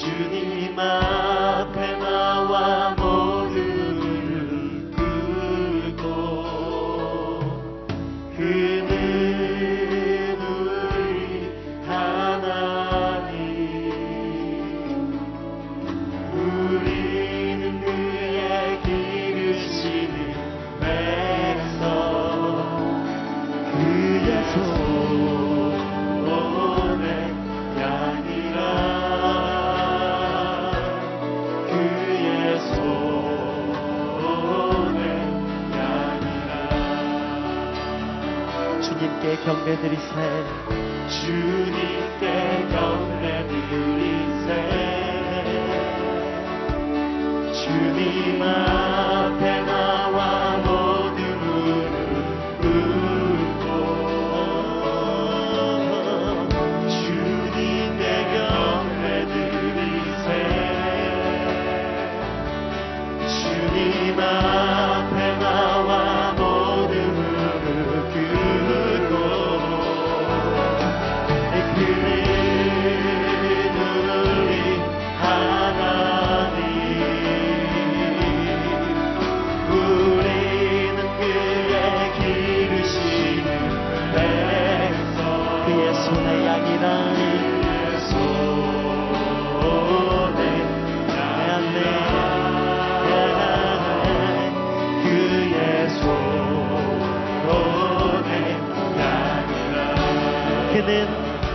주님 앞에 나와 모두를 꿇고 그는 우리 하나님 우리는 그의 기르시는 백성 그의 손에 양이라 그의 손에 양이라 주님께 경배드리세 주님께 경배드리세 주님 앞에 나와 모든 무릎 꿇고 주님께 경배드리세 주님 앞에 나와 모든 무릎 꿇고 그는 우리 하나님 우리는 그의 기르시는 백성 그의 손에 양이라 그의 손에 양네 그의 손에 양이라 그는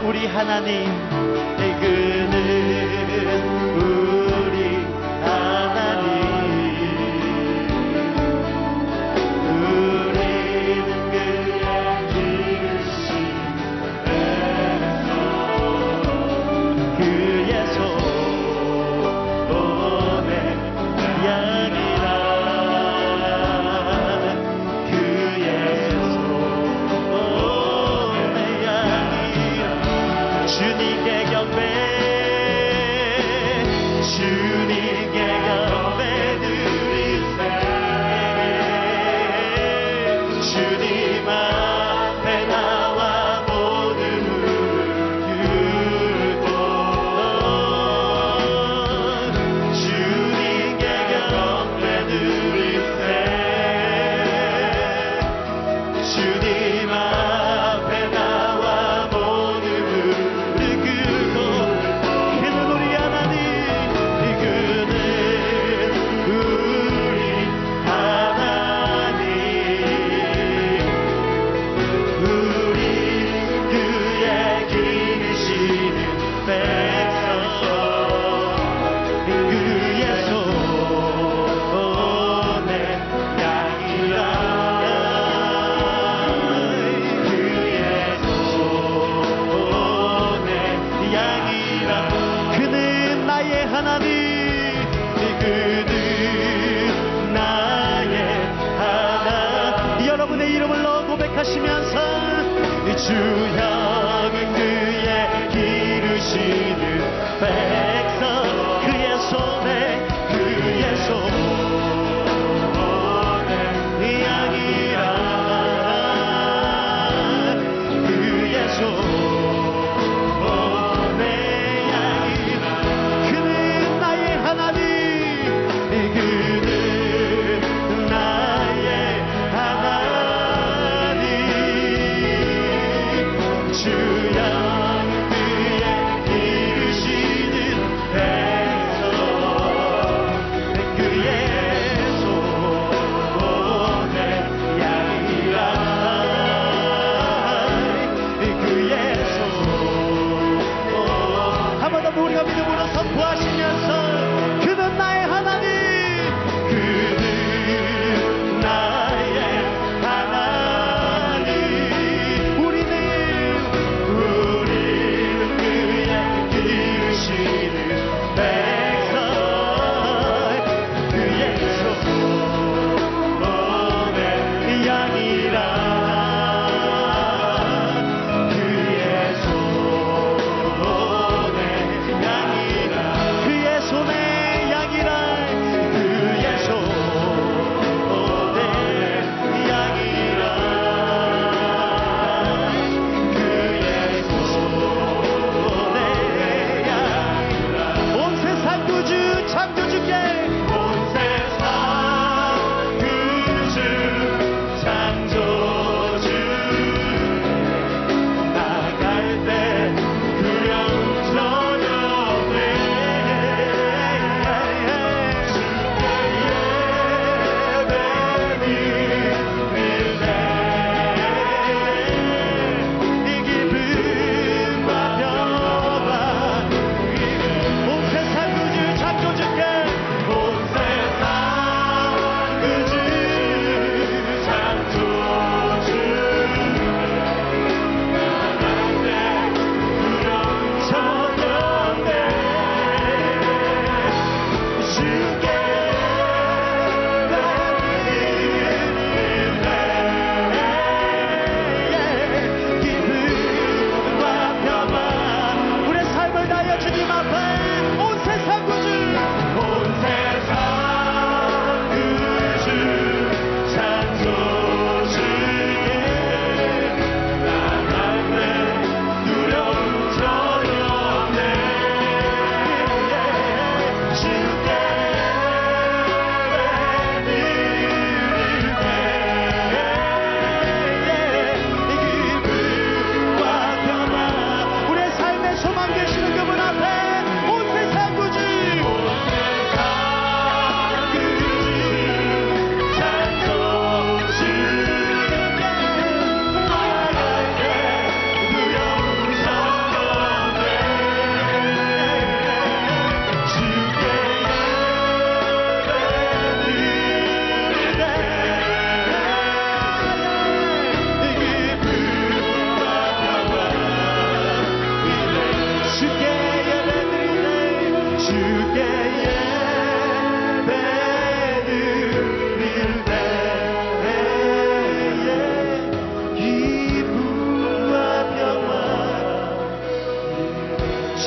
우리 하나님 그는 우리 하나님 우리는 그의 기르신 백성 그의 손에 양이라 그의 손에 양이라 주님께 경배 주님께 경배드리세 주님 앞에 나와 모든 무릎 꿇고 주님께 경배드리세 주님 앞에 나와 모든 무릎 꿇고 그는 우리 하나님 그는 우리 하나님 우리 그의 기르시는 백성 그의 손에 양이라 그의 손에 양이라 그는 나의 하나님 그는 나의 하나님 여러분의 이름을 고백하시면서 주여 그의 기르시는 백성 그의 손에 양이라 그의 손에 양이라 그는 나의 하나님 그는 나의 하나님 주여 그의 기르시는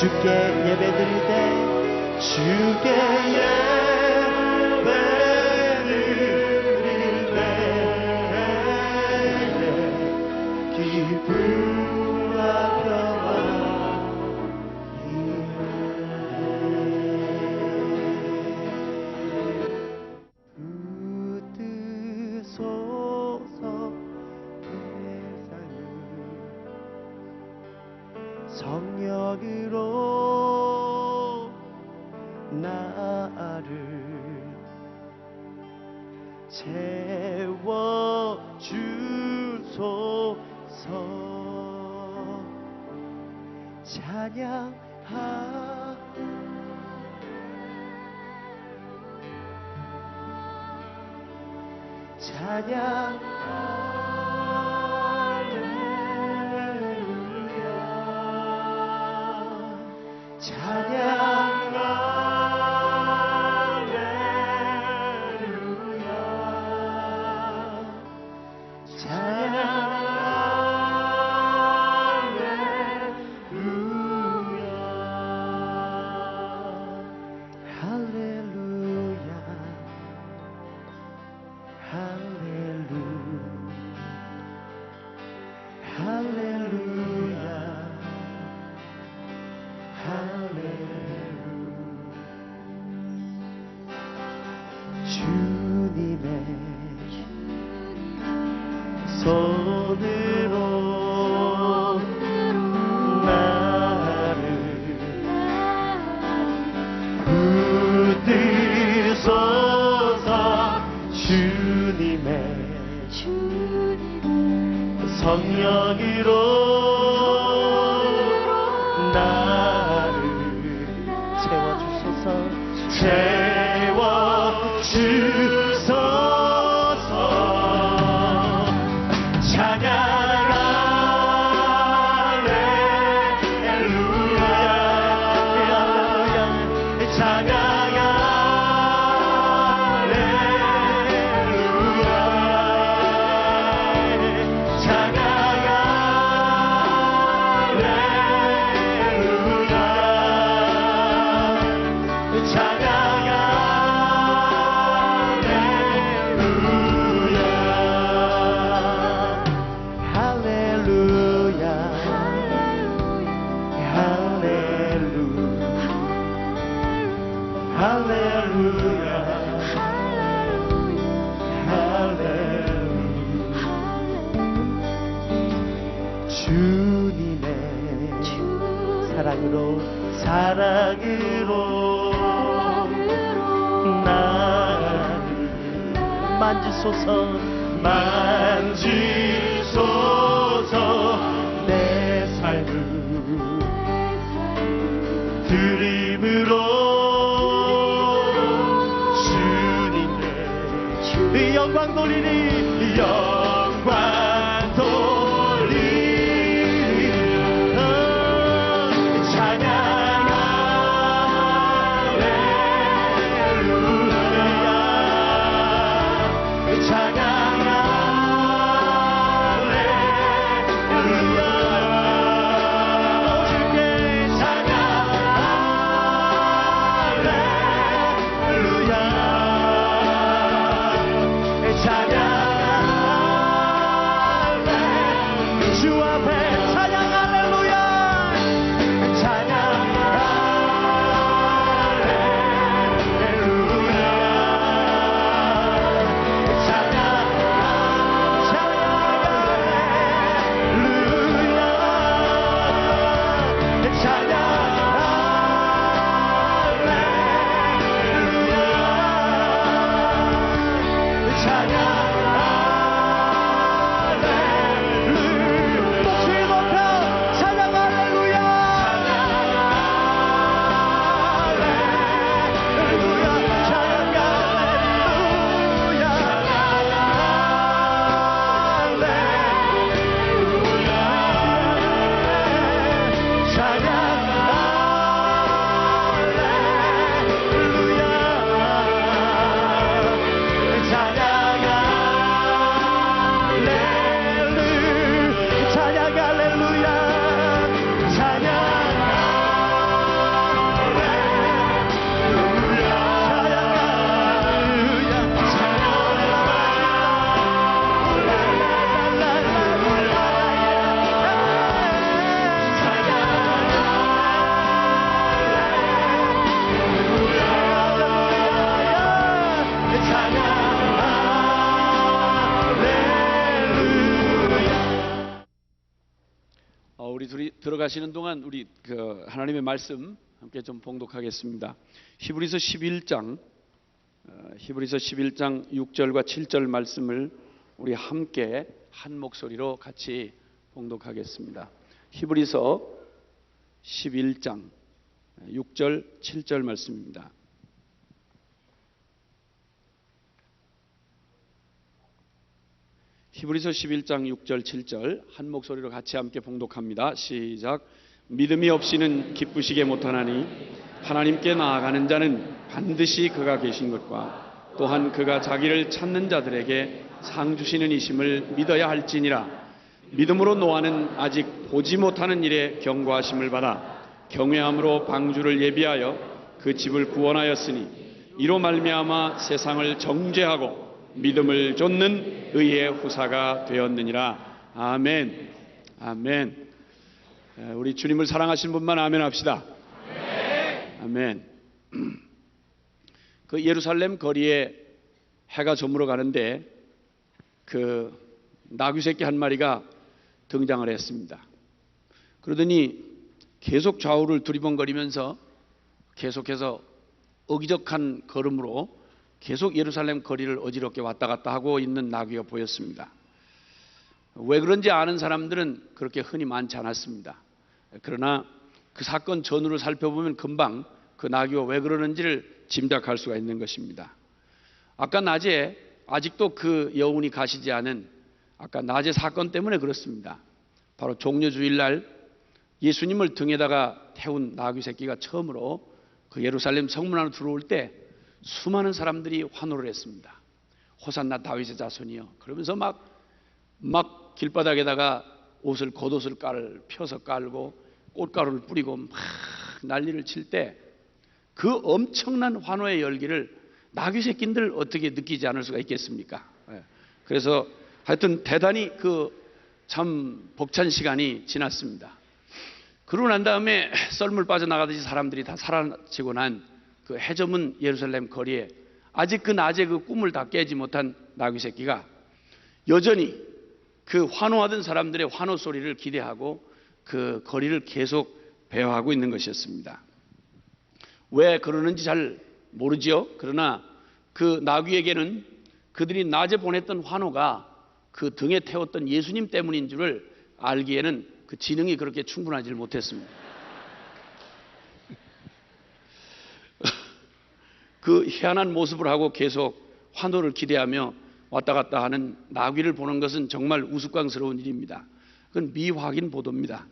주께 예배드릴 때 주께 예배드릴 때 기쁨과 평화 붙드소서 내 삶을 성령으로 나를 채워주소서 찬양 주님의 손으로 나를 붙드소서 주님의 성령으로 나를 채워주소서 찬양 할렐루야 찬양 할렐루야 찬양 할렐루야 찬양 할렐루야 할렐루야 주님의 사랑으로 나를 만지소서 내 삶을 드림으로 영광 돌리리 영광 돌리리 찬양 할렐루야 찬양 할렐루야 주께 찬양 할렐루야 찬양 들어가시는 동안 우리 하나님의 말씀 함께 좀 봉독하겠습니다. 히브리서 11장 6절과 7절 말씀을 우리 함께 한 목소리로 같이 봉독하겠습니다. 히브리서 11장 6절 7절 말씀입니다. 히브리서 11장 6절 7절 한 목소리로 같이 함께 봉독합니다. 시작. 믿음이 없이는 기쁘시게 못하나니 하나님께 나아가는 자는 반드시 그가 계신 것과 또한 그가 자기를 찾는 자들에게 상 주시는 이심을 믿어야 할지니라. 믿음으로 노아는 아직 보지 못하는 일에 경고하심을 받아 경외함으로 방주를 예비하여 그 집을 구원하였으니 이로 말미암아 세상을 정죄하고 믿음을 좇는 의의 후사가 되었느니라. 아멘. 아멘. 우리 주님을 사랑하신 분만 아멘 합시다. 아멘. 그 예루살렘 거리에 해가 저물어 가는데 그 나귀 새끼 한 마리가 등장을 했습니다. 그러더니 계속 좌우를 두리번거리면서 계속해서 어기적한 걸음으로 계속 예루살렘 거리를 어지럽게 왔다 갔다 하고 있는 나귀가 보였습니다. 왜 그런지 아는 사람들은 그렇게 흔히 많지 않았습니다. 그러나 그 사건 전후를 살펴보면 금방 그 나귀가 왜 그러는지를 짐작할 수가 있는 것입니다. 아까 낮에 아직도 그 여운이 가시지 않은 아까 낮의 사건 때문에 그렇습니다. 바로 종려주일날 예수님을 등에다가 태운 나귀 새끼가 처음으로 그 예루살렘 성문 안으로 들어올 때 수많은 사람들이 환호를 했습니다. 호산나 다윗의 자손이여. 그러면서 막 길바닥에다가 겉옷을 펴서 깔고 꽃가루를 뿌리고 막 난리를 칠 때 그 엄청난 환호의 열기를 나귀 새끼들 어떻게 느끼지 않을 수가 있겠습니까? 그래서 하여튼 대단히 참 벅찬 시간이 지났습니다. 그러고 난 다음에 썰물 빠져나가듯이 사람들이 다 사라지고 난 그 해저문 예루살렘 거리에 아직 그 낮에 그 꿈을 다 깨지 못한 나귀 새끼가 여전히 그 환호하던 사람들의 환호 소리를 기대하고 그 거리를 계속 배회하고 있는 것이었습니다. 왜 그러는지 잘 모르지요. 그러나 그 나귀에게는 그들이 낮에 보냈던 환호가 그 등에 태웠던 예수님 때문인 줄을 알기에는 그 지능이 그렇게 충분하지 못했습니다. 그 희한한 모습을 하고 계속 환호를 기대하며 왔다 갔다 하는 나귀를 보는 것은 정말 우스꽝스러운 일입니다. 그건 미확인 보도입니다.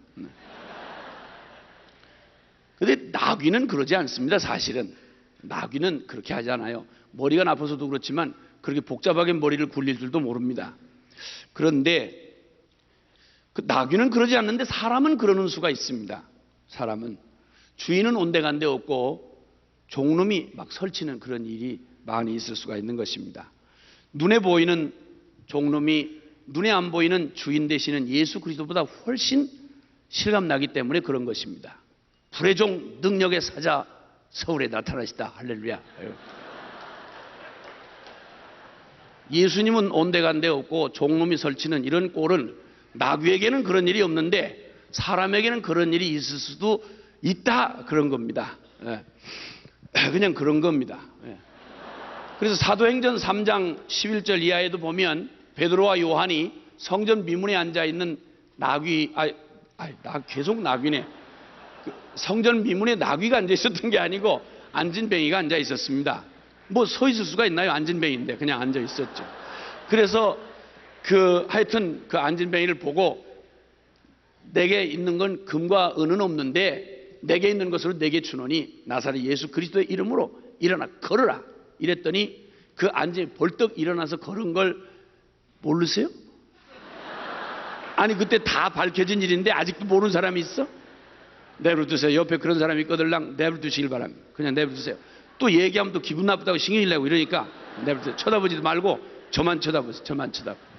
그런데 나귀는 그러지 않습니다. 사실은 나귀는 그렇게 하지 않아요. 머리가 나빠서도 그렇지만 그렇게 복잡하게 머리를 굴릴 줄도 모릅니다. 그런데 그 나귀는 그러지 않는데 사람은 그러는 수가 있습니다. 사람은 주인은 온데간데 없고 종놈이 막 설치는 그런 일이 많이 있을 수가 있는 것입니다. 눈에 보이는 종놈이 눈에 안 보이는 주인 되시는 예수 그리스도보다 훨씬 실감나기 때문에 그런 것입니다. 불의 종 능력의 사자 서울에 나타나시다. 할렐루야. 예수님은 온데간데 없고 종놈이 설치는 이런 꼴은 나귀에게는 그런 일이 없는데 사람에게는 그런 일이 있을 수도 있다. 그런 겁니다. 그냥 그런 겁니다. 그래서 사도행전 3장 11절 이하에도 보면 베드로와 요한이 성전 미문에 앉아있는 계속 나귀네. 성전 미문에 나귀가 앉아있었던 게 아니고 안진뱅이가 앉아있었습니다. 뭐 서 있을 수가 있나요? 안진뱅이인데 그냥 앉아있었죠. 그래서 하여튼 그 안진뱅이를 보고 내게 있는 건 금과 은은 없는데 내게 있는 것으로 내게 주노니 나사렛 예수 그리스도의 이름으로 일어나 걸어라 이랬더니 그 안진이 벌떡 일어나서 걸은 걸 모르세요? 아니 그때 다 밝혀진 일인데 아직도 모르는 사람이 있어? 내버려두세요. 옆에 그런 사람이 있거들랑 내버려두시길 바랍니다. 그냥 내버려두세요. 또 얘기하면 또 기분 나쁘다고 신경질 내고 이러니까 내버려두세요. 쳐다보지도 말고 저만 쳐다보세요. 저만 쳐다보세요.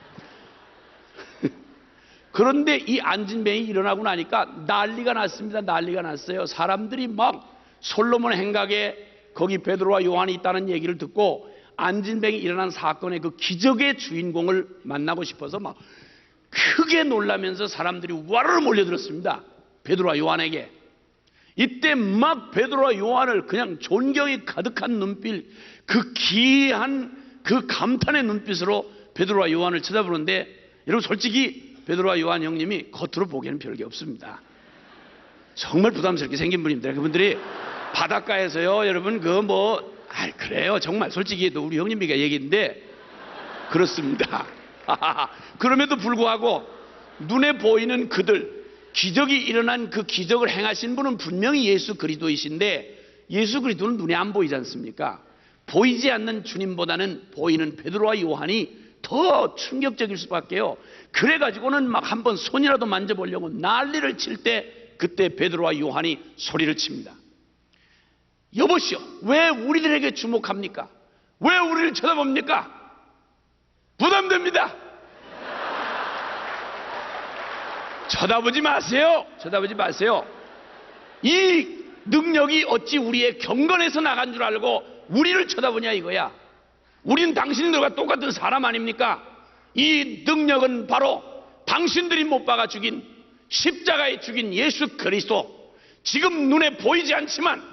그런데 이 안진뱅이 일어나고 나니까 난리가 났습니다. 난리가 났어요. 사람들이 막 솔로몬 행각에 거기 베드로와 요한이 있다는 얘기를 듣고 안진뱅이 일어난 사건의 그 기적의 주인공을 만나고 싶어서 막 크게 놀라면서 사람들이 와르르 몰려들었습니다. 베드로와 요한에게. 이때 막 베드로와 요한을 그냥 존경이 가득한 눈빛, 그 귀한 그 감탄의 눈빛으로 베드로와 요한을 쳐다보는데, 여러분 솔직히 베드로와 요한 형님이 겉으로 보기에는 별게 없습니다. 정말 부담스럽게 생긴 분입니다. 그분들이 바닷가에서요, 여러분 그래요. 정말 솔직히 우리 형님이가 얘기인데 그렇습니다. 그럼에도 불구하고 눈에 보이는 그들, 기적이 일어난 그 기적을 행하신 분은 분명히 예수 그리스도이신데, 예수 그리스도는 눈에 안 보이지 않습니까? 보이지 않는 주님보다는 보이는 베드로와 요한이 더 충격적일 수밖에요. 그래가지고는 막 한번 손이라도 만져보려고 난리를 칠 때, 그때 베드로와 요한이 소리를 칩니다. 여보시오, 왜 우리들에게 주목합니까? 왜 우리를 쳐다봅니까? 부담됩니다. 쳐다보지 마세요. 쳐다보지 마세요. 이 능력이 어찌 우리의 경건에서 나간 줄 알고 우리를 쳐다보냐 이거야. 우린 당신들과 똑같은 사람 아닙니까? 이 능력은 바로 당신들이 못 박아 죽인, 십자가에 죽인 예수 그리스도, 지금 눈에 보이지 않지만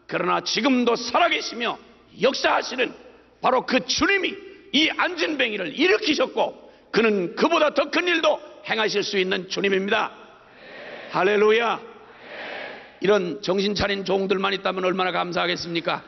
그러나 지금도 살아계시며 역사하시는 바로 그 주님이 이 안진뱅이를 일으키셨고, 그는 그보다 더 큰 일도 행하실 수 있는 주님입니다. 할렐루야. 이런 정신 차린 종들만 있다면 얼마나 감사하겠습니까?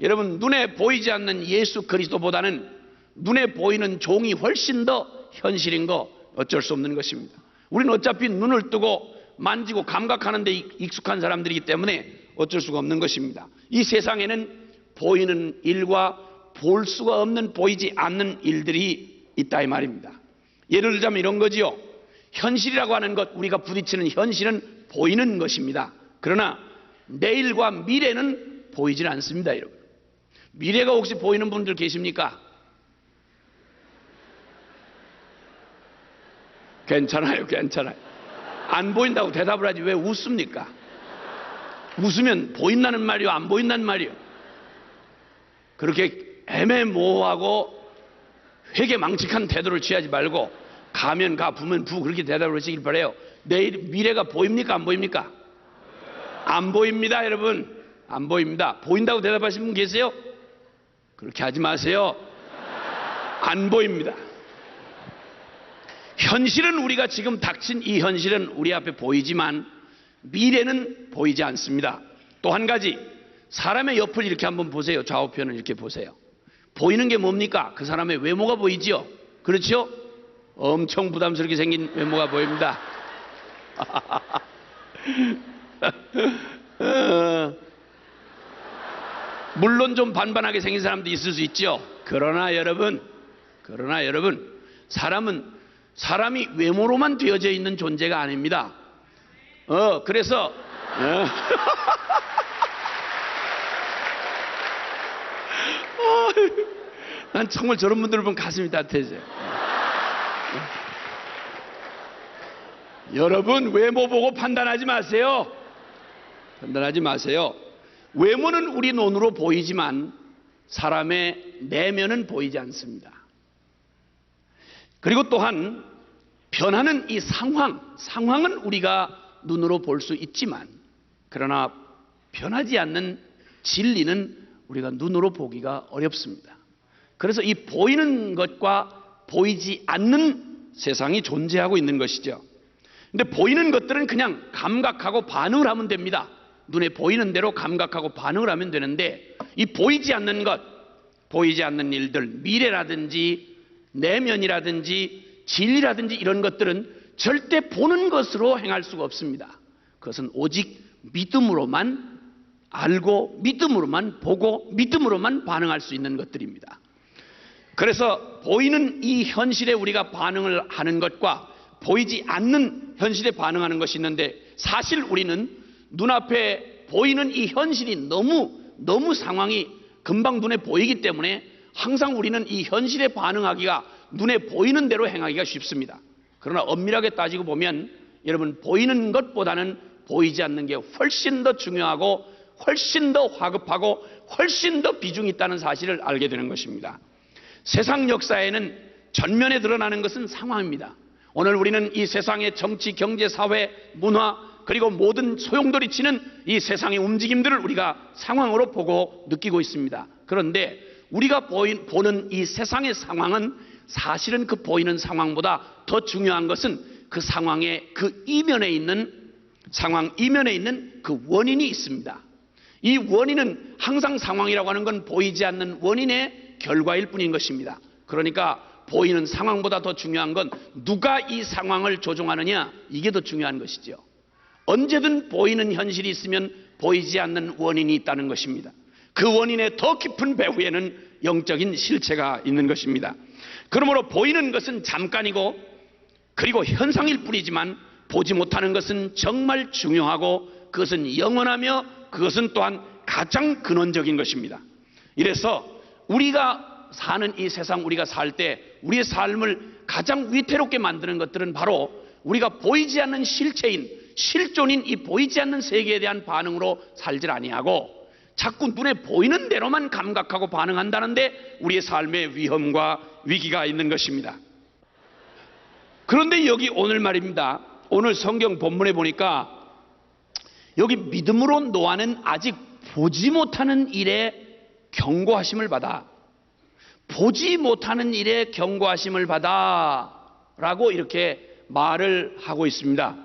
여러분, 눈에 보이지 않는 예수 그리스도보다는 눈에 보이는 종이 훨씬 더 현실인 거 어쩔 수 없는 것입니다. 우리는 어차피 눈을 뜨고 만지고 감각하는 데 익숙한 사람들이기 때문에 어쩔 수가 없는 것입니다. 이 세상에는 보이는 일과 볼 수가 없는, 보이지 않는 일들이 있다 이 말입니다. 예를 들자면 이런 거지요. 현실이라고 하는 것, 우리가 부딪히는 현실은 보이는 것입니다. 그러나 내일과 미래는 보이질 않습니다, 여러분. 미래가 혹시 보이는 분들 계십니까? 괜찮아요, 괜찮아요. 안 보인다고 대답을 하지 왜 웃습니까? 웃으면 보인다는 말이요, 안 보인다는 말이요. 그렇게 애매모호하고 회개망측한 태도를 취하지 말고 가면 가, 부면 부, 그렇게 대답을 하시길 바라요. 내일 미래가 보입니까, 안 보입니까? 안 보입니다, 여러분. 안 보입니다. 보인다고 대답하신 분 계세요? 그렇게 하지 마세요. 안 보입니다. 현실은, 우리가 지금 닥친 이 현실은 우리 앞에 보이지만 미래는 보이지 않습니다. 또 한 가지, 사람의 옆을 이렇게 한번 보세요. 좌우편을 이렇게 보세요. 보이는 게 뭡니까? 그 사람의 외모가 보이지요. 그렇죠? 엄청 부담스럽게 생긴 외모가 보입니다. 물론 좀 반반하게 생긴 사람도 있을 수 있죠. 그러나 여러분, 사람이 외모로만 되어져 있는 존재가 아닙니다. 그래서 난 정말 저런 분들을 보면 가슴이 따뜻해져요. 여러분, 외모 보고 판단하지 마세요. 판단하지 마세요. 외모는 우리 눈으로 보이지만 사람의 내면은 보이지 않습니다. 그리고 또한 변하는 이 상황은 우리가 눈으로 볼 수 있지만, 그러나 변하지 않는 진리는 우리가 눈으로 보기가 어렵습니다. 그래서 이 보이는 것과 보이지 않는 세상이 존재하고 있는 것이죠. 근데 보이는 것들은 그냥 감각하고 반응을 하면 됩니다. 눈에 보이는 대로 감각하고 반응을 하면 되는데, 이 보이지 않는 것, 보이지 않는 일들, 미래라든지 내면이라든지 진리라든지 이런 것들은 절대 보는 것으로 행할 수가 없습니다. 그것은 오직 믿음으로만 알고, 믿음으로만 보고, 믿음으로만 반응할 수 있는 것들입니다. 그래서 보이는 이 현실에 우리가 반응을 하는 것과 보이지 않는 현실에 반응하는 것이 있는데, 사실 우리는 눈앞에 보이는 이 현실이 너무 상황이 금방 눈에 보이기 때문에 항상 우리는 이 현실에 반응하기가, 눈에 보이는 대로 행하기가 쉽습니다. 그러나 엄밀하게 따지고 보면 여러분, 보이는 것보다는 보이지 않는 게 훨씬 더 중요하고 훨씬 더 화급하고 훨씬 더 비중이 있다는 사실을 알게 되는 것입니다. 세상 역사에는 전면에 드러나는 것은 상황입니다. 오늘 우리는 이 세상의 정치, 경제, 사회, 문화 그리고 모든 소용돌이치는 이 세상의 움직임들을 우리가 상황으로 보고 느끼고 있습니다. 그런데 우리가 보는 이 세상의 상황은 사실은 그 보이는 상황보다 더 중요한 것은 그 상황의 그 이면에 있는 상황 이면에 있는 그 원인이 있습니다. 이 원인은 항상 상황이라고 하는 건 보이지 않는 원인의 결과일 뿐인 것입니다. 그러니까 보이는 상황보다 더 중요한 건 누가 이 상황을 조종하느냐, 이게 더 중요한 것이죠. 언제든 보이는 현실이 있으면 보이지 않는 원인이 있다는 것입니다. 그 원인의 더 깊은 배후에는 영적인 실체가 있는 것입니다. 그러므로 보이는 것은 잠깐이고 그리고 현상일 뿐이지만 보지 못하는 것은 정말 중요하고 그것은 영원하며 그것은 또한 가장 근원적인 것입니다. 이래서 우리가 사는 이 세상, 우리가 살 때 우리의 삶을 가장 위태롭게 만드는 것들은 바로 우리가 보이지 않는 실체인, 실존인 이 보이지 않는 세계에 대한 반응으로 살질 아니하고 자꾸 눈에 보이는 대로만 감각하고 반응한다는데 우리의 삶에 위험과 위기가 있는 것입니다. 그런데 여기 오늘 말입니다. 오늘 성경 본문에 보니까 여기 믿음으로 노아는 아직 보지 못하는 일에 경고하심을 받아, 보지 못하는 일에 경고하심을 받아 라고 이렇게 말을 하고 있습니다.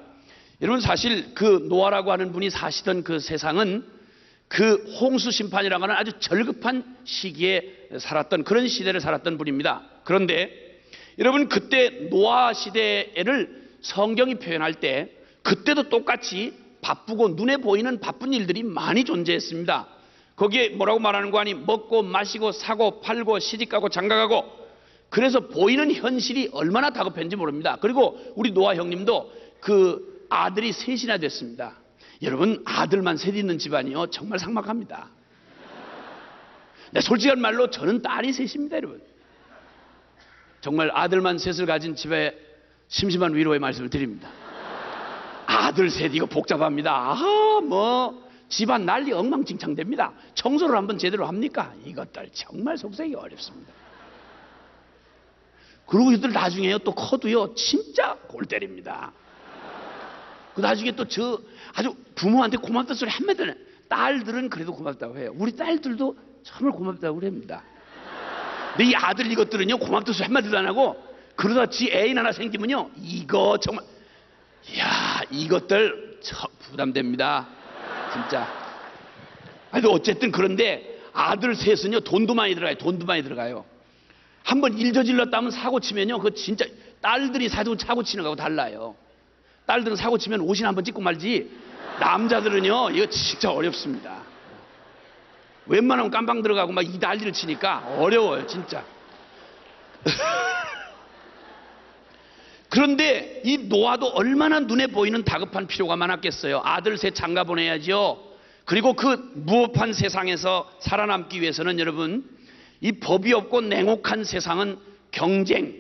여러분, 사실 그 노아라고 하는 분이 사시던 그 세상은 그 홍수 심판이라고 하는 아주 절급한 시기에 살았던, 그런 시대를 살았던 분입니다. 그런데 여러분, 그때 노아 시대를 성경이 표현할 때 그때도 똑같이 바쁘고 눈에 보이는 바쁜 일들이 많이 존재했습니다. 거기에 뭐라고 말하는 거 아니, 먹고 마시고 사고 팔고 시집가고 장가가고, 그래서 보이는 현실이 얼마나 다급한지 모릅니다. 그리고 우리 노아 형님도 그 아들이 셋이나 됐습니다. 여러분, 아들만 셋 있는 집안이요 정말 삭막합니다. 네, 솔직한 말로 저는 딸이 셋입니다. 여러분, 정말 아들만 셋을 가진 집에 심심한 위로의 말씀을 드립니다. 아들 셋 이거 복잡합니다. 집안 난리 엉망진창됩니다. 청소를 한번 제대로 합니까? 이것들 정말 속색이 어렵습니다. 그리고 이들 나중에요 또 커도요 진짜 골 때립니다. 그 나중에 또 저 아주 부모한테 고맙다 소리 한마디 안 해요. 딸들은 그래도 고맙다고 해요. 우리 딸들도 정말 고맙다고 그럽니다. 근데 이 아들 이것들은요 고맙다 소리 한마디도 안 하고 그러다 지 애인 하나 생기면요 이거 정말 이야 이것들 부담됩니다. 진짜. 아니 어쨌든 그런데 아들 셋은요 돈도 많이 들어가요. 돈도 많이 들어가요. 한번 일 저질렀다 하면 사고 치면요 그거 진짜 딸들이 사고 치는 거하고 달라요. 딸들은 사고 치면 옷이나 한번 찍고 말지 남자들은요 이거 진짜 어렵습니다. 웬만하면 깜방 들어가고 막 이 난리를 치니까 어려워요 진짜. 그런데 이 노아도 얼마나 눈에 보이는 다급한 필요가 많았겠어요. 아들 셋 장가 보내야죠. 그리고 그 무법한 세상에서 살아남기 위해서는 여러분 이 법이 없고 냉혹한 세상은 경쟁,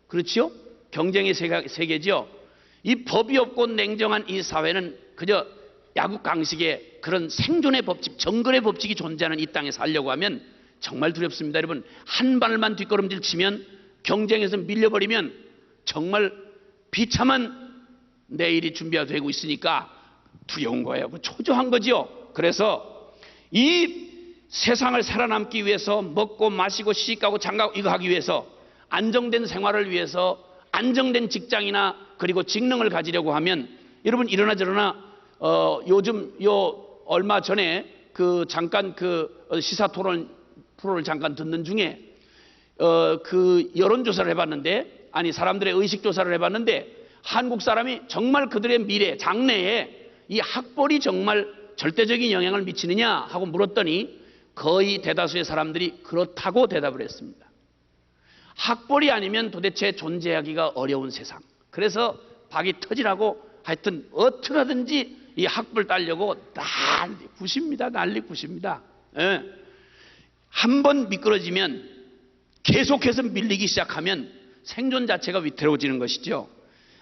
그렇죠? 경쟁의 세계죠. 이 법이 없고 냉정한 이 사회는 그저 야국강식의 그런 생존의 법칙, 정글의 법칙이 존재하는 이 땅에 살려고 하면 정말 두렵습니다. 여러분, 한 발만 뒷걸음질 치면 경쟁에서 밀려버리면 정말 비참한 내일이 준비가 되고 있으니까 두려운 거예요. 초조한 거죠. 그래서 이 세상을 살아남기 위해서 먹고 마시고 시집가고 장가고 이거 하기 위해서 안정된 생활을 위해서 안정된 직장이나 그리고 직능을 가지려고 하면 여러분 이러나 저러나 요즘 얼마 전에 그 잠깐 그 시사 토론 프로를 잠깐 듣는 중에 그 여론조사를 해봤는데 아니 사람들의 의식조사를 해봤는데 한국 사람이 정말 그들의 미래 장래에 이 학벌이 정말 절대적인 영향을 미치느냐 하고 물었더니 거의 대다수의 사람들이 그렇다고 대답을 했습니다. 학벌이 아니면 도대체 존재하기가 어려운 세상. 그래서 박이 터지라고 하여튼 어떻게 하든지 이 학벌 따려고 난리 굿입니다. 난리 굿입니다. 예. 한번 미끄러지면 계속해서 밀리기 시작하면 생존 자체가 위태로워지는 것이죠.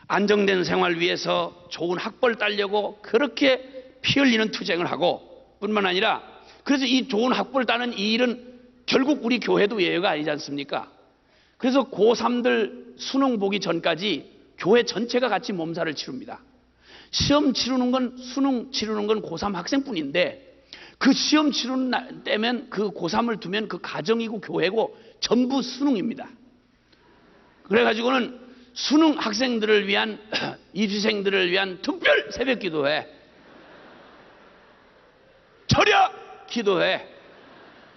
안정된 생활 위해서 좋은 학벌 따려고 그렇게 피 흘리는 투쟁을 하고 뿐만 아니라 그래서 이 좋은 학벌 따는 이 일은 결국 우리 교회도 예외가 아니지 않습니까? 그래서 고3들 수능 보기 전까지 교회 전체가 같이 몸살을 치릅니다. 시험 치르는 건, 수능 치르는 건 고3 학생뿐인데 그 시험 치르는 날 때면 그 고3을 두면 그 가정이고 교회고 전부 수능입니다. 그래가지고는 수능 학생들을 위한 입시생들을 위한 특별 새벽 기도회, 철야 기도회,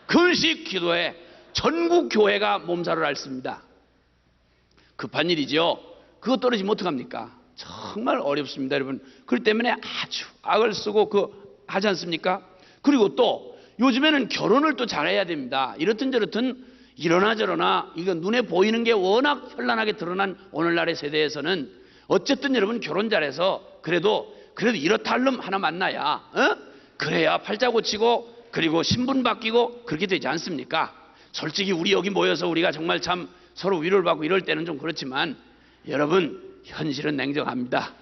금식 기도회, 전국 교회가 몸살을 앓습니다. 급한 일이죠. 그거 떨어지면 어떡합니까? 정말 어렵습니다, 여러분. 그렇기 때문에 아주 악을 쓰고 하지 않습니까? 그리고 또 요즘에는 결혼을 또 잘해야 됩니다. 이렇든 저렇든 이러나 저러나 이거 눈에 보이는 게 워낙 현란하게 드러난 오늘날의 세대에서는 어쨌든 여러분 결혼 잘해서 그래도 이렇다 할 놈 하나 만나야 그래야 팔자 고치고 그리고 신분 바뀌고 그렇게 되지 않습니까? 솔직히 우리 여기 모여서 우리가 정말 참 서로 위로를 받고 이럴 때는 좀 그렇지만 여러분 현실은 냉정합니다.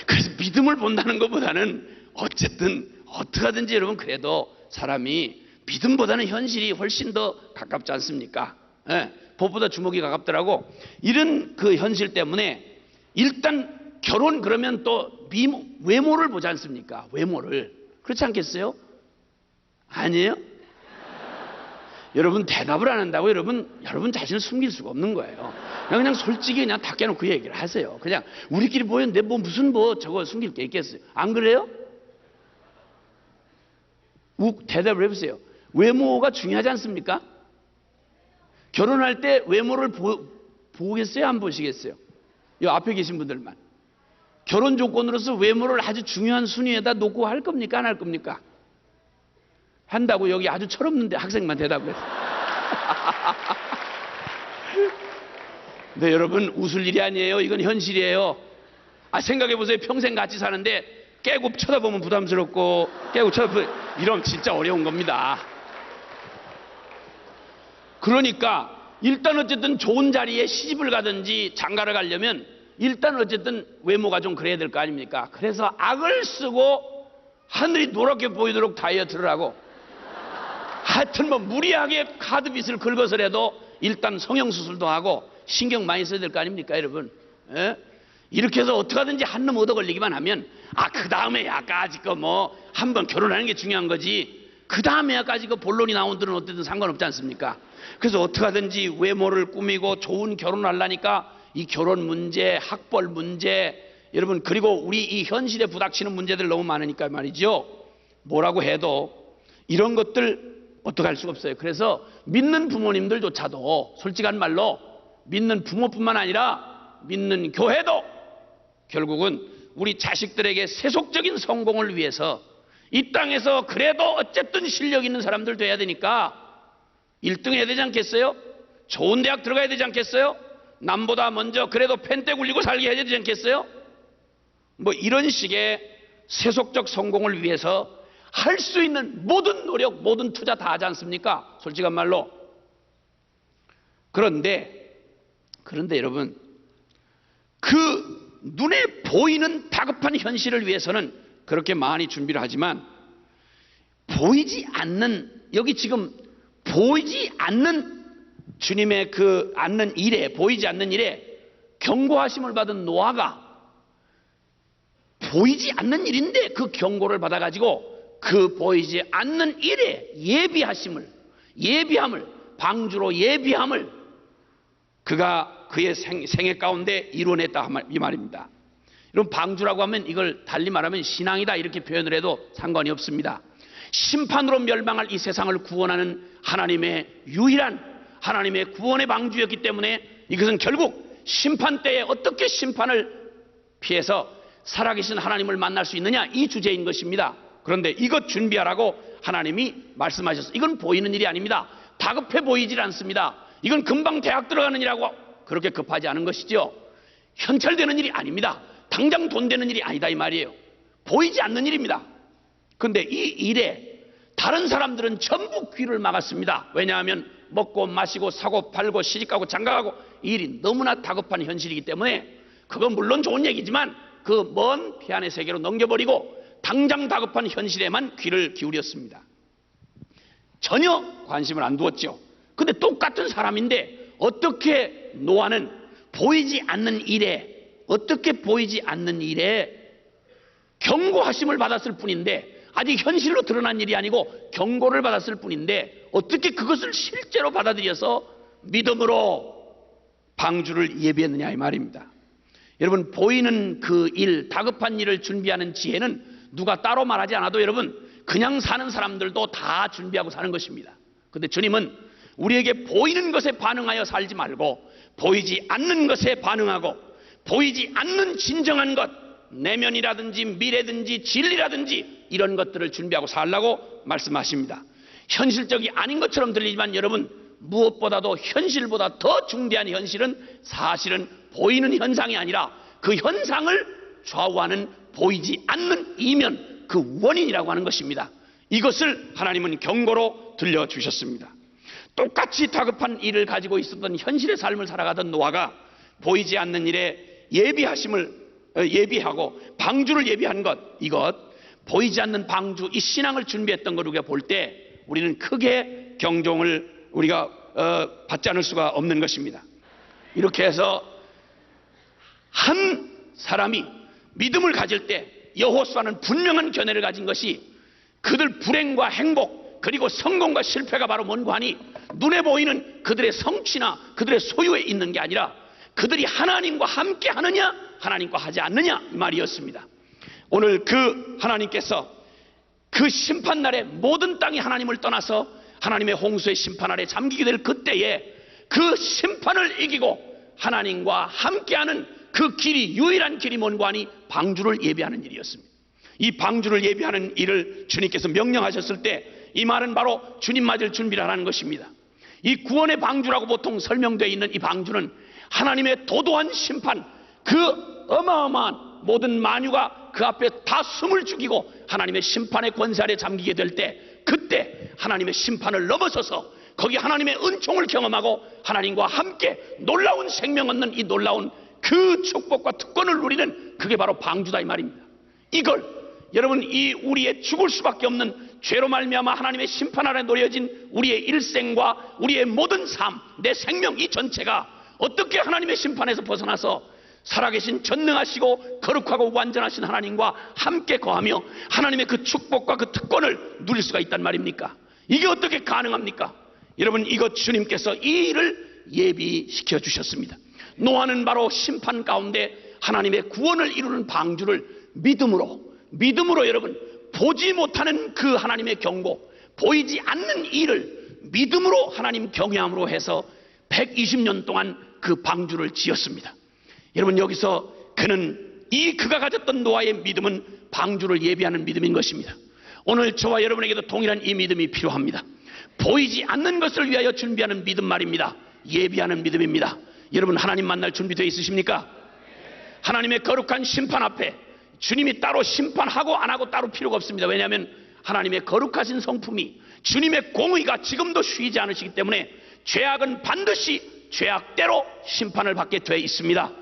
그래서 믿음을 본다는 것보다는 어쨌든 어떻게 하든지 여러분 그래도 사람이 믿음보다는 현실이 훨씬 더 가깝지 않습니까? 예, 법보다 주먹이 가깝더라고. 이런 그 현실 때문에 일단 결혼 그러면 또 외모를 보지 않습니까? 외모를. 그렇지 않겠어요? 아니에요? 여러분 대답을 안 한다고 여러분 자신을 숨길 수가 없는 거예요. 그냥 솔직히 그냥 다 깨놓고 얘기를 하세요. 그냥 우리끼리 모였는데 무슨 저거 숨길 게 있겠어요? 안 그래요? 대답을 해보세요. 외모가 중요하지 않습니까? 결혼할 때 외모를 보겠어요? 안 보시겠어요? 이 앞에 계신 분들만. 결혼 조건으로서 외모를 아주 중요한 순위에다 놓고 할 겁니까? 안 할 겁니까? 한다고 여기 아주 철없는데 학생만 대답을 했어요. 네, 여러분 웃을 일이 아니에요. 이건 현실이에요. 생각해보세요. 평생 같이 사는데 깨고 쳐다보면 부담스럽고 깨고 쳐다보면 이러면 진짜 어려운 겁니다. 그러니까 일단 어쨌든 좋은 자리에 시집을 가든지 장가를 가려면 일단 어쨌든 외모가 좀 그래야 될 거 아닙니까? 그래서 악을 쓰고 하늘이 노랗게 보이도록 다이어트를 하고 하여튼 무리하게 카드빚을 긁어서라도 일단 성형수술도 하고 신경 많이 써야 될 거 아닙니까 여러분? 예? 이렇게 해서 어떻게 하든지 한 놈 얻어 걸리기만 하면 그 다음에 야까지 한번 결혼하는 게 중요한 거지 그 다음에 야까지 본론이 나온들은 어쨌든 상관없지 않습니까? 그래서 어떻게 하든지 외모를 꾸미고 좋은 결혼을 하려니까 이 결혼 문제, 학벌 문제 여러분 그리고 우리 이 현실에 부닥치는 문제들 너무 많으니까 말이죠. 뭐라고 해도 이런 것들 어떻게 할 수가 없어요. 그래서 믿는 부모님들조차도 솔직한 말로 믿는 부모뿐만 아니라 믿는 교회도 결국은 우리 자식들에게 세속적인 성공을 위해서 이 땅에서 그래도 어쨌든 실력 있는 사람들 돼야 되니까 1등 해야 되지 않겠어요? 좋은 대학 들어가야 되지 않겠어요? 남보다 먼저 그래도 펜대 굴리고 살게 해야 되지 않겠어요? 이런 식의 세속적 성공을 위해서 할 수 있는 모든 노력, 모든 투자 다 하지 않습니까? 솔직한 말로. 그런데 여러분 그 눈에 보이는 다급한 현실을 위해서는 그렇게 많이 준비를 하지만 보이지 않는 여기 지금 보이지 않는 주님의 보이지 않는 일에 경고하심을 받은 노아가 보이지 않는 일인데 그 경고를 받아가지고 그 보이지 않는 일에 예비함을 방주로 예비함을 그가 그의 생애 가운데 이뤄냈다 이 말입니다. 이런 방주라고 하면 이걸 달리 말하면 신앙이다 이렇게 표현을 해도 상관이 없습니다. 심판으로 멸망할 이 세상을 구원하는 하나님의 유일한 하나님의 구원의 방주였기 때문에 이것은 결국 심판 때에 어떻게 심판을 피해서 살아계신 하나님을 만날 수 있느냐 이 주제인 것입니다. 그런데 이것 준비하라고 하나님이 말씀하셨어요. 이건 보이는 일이 아닙니다. 다급해 보이질 않습니다. 이건 금방 대학 들어가는 일이라고 그렇게 급하지 않은 것이죠. 현찰되는 일이 아닙니다. 당장 돈 되는 일이 아니다 이 말이에요. 보이지 않는 일입니다. 그런데 이 일에 다른 사람들은 전부 귀를 막았습니다. 왜냐하면 먹고 마시고 사고 팔고 시집가고 장가가고 이 일이 너무나 다급한 현실이기 때문에 그건 물론 좋은 얘기지만 그 먼 피안의 세계로 넘겨버리고 당장 다급한 현실에만 귀를 기울였습니다. 전혀 관심을 안 두었죠. 근데 똑같은 사람인데 어떻게 노아는 보이지 않는 일에, 어떻게 보이지 않는 일에 경고하심을 받았을 뿐인데, 아직 현실로 드러난 일이 아니고 경고를 받았을 뿐인데, 어떻게 그것을 실제로 받아들여서 믿음으로 방주를 예비했느냐 이 말입니다. 여러분, 보이는 그 일, 다급한 일을 준비하는 지혜는 누가 따로 말하지 않아도 여러분 그냥 사는 사람들도 다 준비하고 사는 것입니다. 그런데 주님은 우리에게 보이는 것에 반응하여 살지 말고 보이지 않는 것에 반응하고 보이지 않는 진정한 것, 내면이라든지 미래든지 진리라든지 이런 것들을 준비하고 살라고 말씀하십니다. 현실적이 아닌 것처럼 들리지만 여러분, 무엇보다도 현실보다 더 중대한 현실은 사실은 보이는 현상이 아니라 그 현상을 좌우하는 보이지 않는 이면, 그 원인이라고 하는 것입니다. 이것을 하나님은 경고로 들려주셨습니다. 똑같이 다급한 일을 가지고 있었던 현실의 삶을 살아가던 노아가 보이지 않는 일에 예비하고 방주를 예비한 것, 이것 보이지 않는 방주, 이 신앙을 준비했던 걸 우리가 볼 때 우리는 크게 경종을 우리가 받지 않을 수가 없는 것입니다. 이렇게 해서 한 사람이 믿음을 가질 때 여호수아는 분명한 견해를 가진 것이 그들 불행과 행복 그리고 성공과 실패가 바로 뭔고 하니 눈에 보이는 그들의 성취나 그들의 소유에 있는 게 아니라 그들이 하나님과 함께 하느냐 하나님과 하지 않느냐 이 말이었습니다. 오늘 그 하나님께서 그 심판날에 모든 땅이 하나님을 떠나서 하나님의 홍수의 심판 아래 잠기게 될 그때에 그 심판을 이기고 하나님과 함께하는 그 길이, 유일한 길이 뭔고 하니 방주를 예비하는 일이었습니다. 이 방주를 예비하는 일을 주님께서 명령하셨을 때 이 말은 바로 주님 맞을 준비를 하라는 것입니다. 이 구원의 방주라고 보통 설명되어 있는 이 방주는 하나님의 도도한 심판, 그 어마어마한 모든 만유가 그 앞에 다 숨을 죽이고 하나님의 심판의 권세 아래 잠기게 될 때, 그때 하나님의 심판을 넘어서서 거기 하나님의 은총을 경험하고 하나님과 함께 놀라운 생명 얻는 이 놀라운 그 축복과 특권을 누리는, 그게 바로 방주다 이 말입니다. 이걸 여러분, 이 우리의 죽을 수밖에 없는 죄로 말미암아 하나님의 심판 아래 놓여진 우리의 일생과 우리의 모든 삶, 내 생명 이 전체가 어떻게 하나님의 심판에서 벗어나서 살아계신 전능하시고 거룩하고 완전하신 하나님과 함께 거하며 하나님의 그 축복과 그 특권을 누릴 수가 있단 말입니까? 이게 어떻게 가능합니까? 여러분, 이것 주님께서 이 일을 예비시켜 주셨습니다. 노아는 바로 심판 가운데 하나님의 구원을 이루는 방주를 믿음으로 여러분, 보지 못하는 그 하나님의 경고, 보이지 않는 일을 믿음으로 하나님 경외함으로 해서 120년 동안 그 방주를 지었습니다. 여러분, 여기서 그가 가졌던 노아의 믿음은 방주를 예비하는 믿음인 것입니다. 오늘 저와 여러분에게도 동일한 이 믿음이 필요합니다. 보이지 않는 것을 위하여 준비하는 믿음 말입니다. 예비하는 믿음입니다. 여러분, 하나님 만날 준비되어 있으십니까? 하나님의 거룩한 심판 앞에 주님이 따로 심판하고 안 하고 따로 필요가 없습니다. 왜냐하면 하나님의 거룩하신 성품이, 주님의 공의가 지금도 쉬지 않으시기 때문에 죄악은 반드시 죄악대로 심판을 받게 되어 있습니다.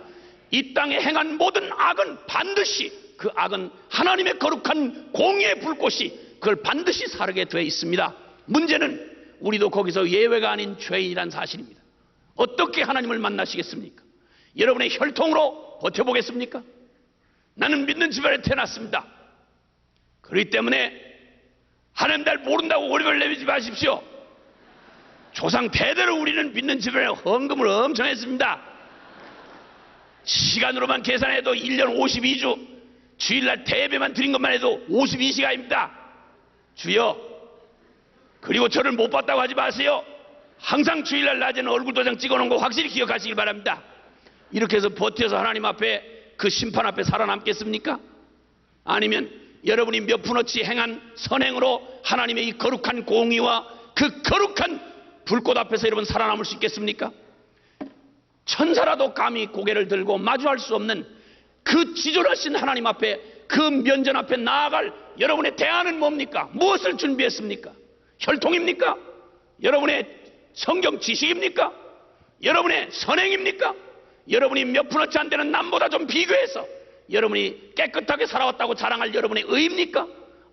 이 땅에 행한 모든 악은 반드시, 그 악은 하나님의 거룩한 공의의 불꽃이 그걸 반드시 사르게 되어 있습니다. 문제는 우리도 거기서 예외가 아닌 죄인이란 사실입니다. 어떻게 하나님을 만나시겠습니까? 여러분의 혈통으로 버텨보겠습니까? 나는 믿는 집안에 태어났습니다. 그렇기 때문에 하나님 날 모른다고 오리걸 내밀지 마십시오. 조상 대대로 우리는 믿는 집안에 헌금을 엄청 했습니다. 시간으로만 계산해도 1년 52주, 주일날 대배만 드린 것만 해도 52시간입니다. 주여, 그리고 저를 못 봤다고 하지 마세요. 항상 주일날 낮에는 얼굴 도장 찍어놓은 거 확실히 기억하시길 바랍니다. 이렇게 해서 버텨서 하나님 앞에, 그 심판 앞에 살아남겠습니까? 아니면 여러분이 몇 푼어치 행한 선행으로 하나님의 이 거룩한 공의와 그 거룩한 불꽃 앞에서 여러분 살아남을 수 있겠습니까? 천사라도 감히 고개를 들고 마주할 수 없는 그 지존하신 하나님 앞에, 그 면전 앞에 나아갈 여러분의 대안은 뭡니까? 무엇을 준비했습니까? 혈통입니까? 여러분의 성경 지식입니까? 여러분의 선행입니까? 여러분이 몇 푼어치 안 되는 남보다 좀 비교해서 여러분이 깨끗하게 살아왔다고 자랑할 여러분의 의입니까?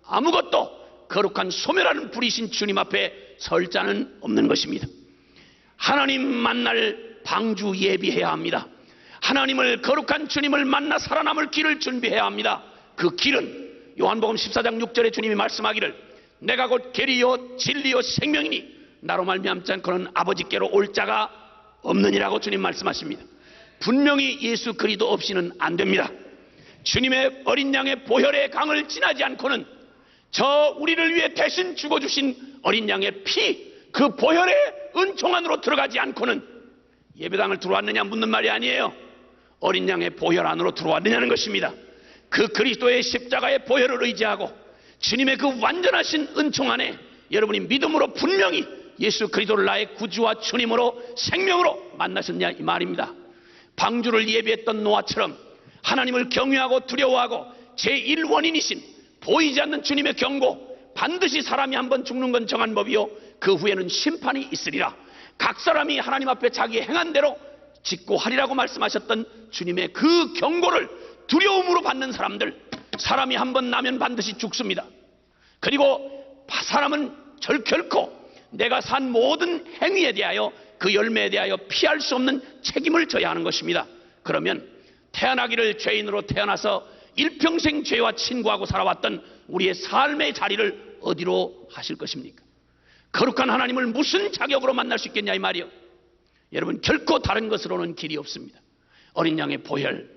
아무것도 거룩한 소멸하는 불이신 주님 앞에 설 자는 없는 것입니다. 하나님 만날 방주 예비해야 합니다. 하나님을 거룩한 주님을 만나 살아남을 길을 준비해야 합니다. 그 길은 요한복음 14장 6절에 주님이 말씀하기를 내가 곧 길이요 진리요 생명이니 나로 말미암지 않고는 아버지께로 올 자가 없느니라고 주님 말씀하십니다. 분명히 예수 그리스도 없이는 안 됩니다. 주님의 어린 양의 보혈의 강을 지나지 않고는 저 우리를 위해 대신 죽어주신 어린 양의 피, 그 보혈의 은총 안으로 들어가지 않고는 예배당을 들어왔느냐 묻는 말이 아니에요. 어린 양의 보혈 안으로 들어왔느냐는 것입니다. 그 그리스도의 십자가의 보혈을 의지하고 주님의 그 완전하신 은총 안에 여러분이 믿음으로 분명히 예수 그리스도를 나의 구주와 주님으로 생명으로 만나셨냐 이 말입니다. 방주를 예비했던 노아처럼 하나님을 경외하고 두려워하고 제1원인이신 보이지 않는 주님의 경고, 반드시 사람이 한번 죽는 건 정한 법이요 그 후에는 심판이 있으리라. 각 사람이 하나님 앞에 자기 행한 대로 짓고 하리라고 말씀하셨던 주님의 그 경고를 두려움으로 받는 사람들, 사람이 한번 나면 반드시 죽습니다. 그리고 사람은 결코 내가 산 모든 행위에 대하여 그 열매에 대하여 피할 수 없는 책임을 져야 하는 것입니다. 그러면 태어나기를 죄인으로 태어나서 일평생 죄와 친구하고 살아왔던 우리의 삶의 자리를 어디로 하실 것입니까? 거룩한 하나님을 무슨 자격으로 만날 수 있겠냐 이 말이요. 여러분 결코 다른 것으로는 길이 없습니다. 어린 양의 보혈,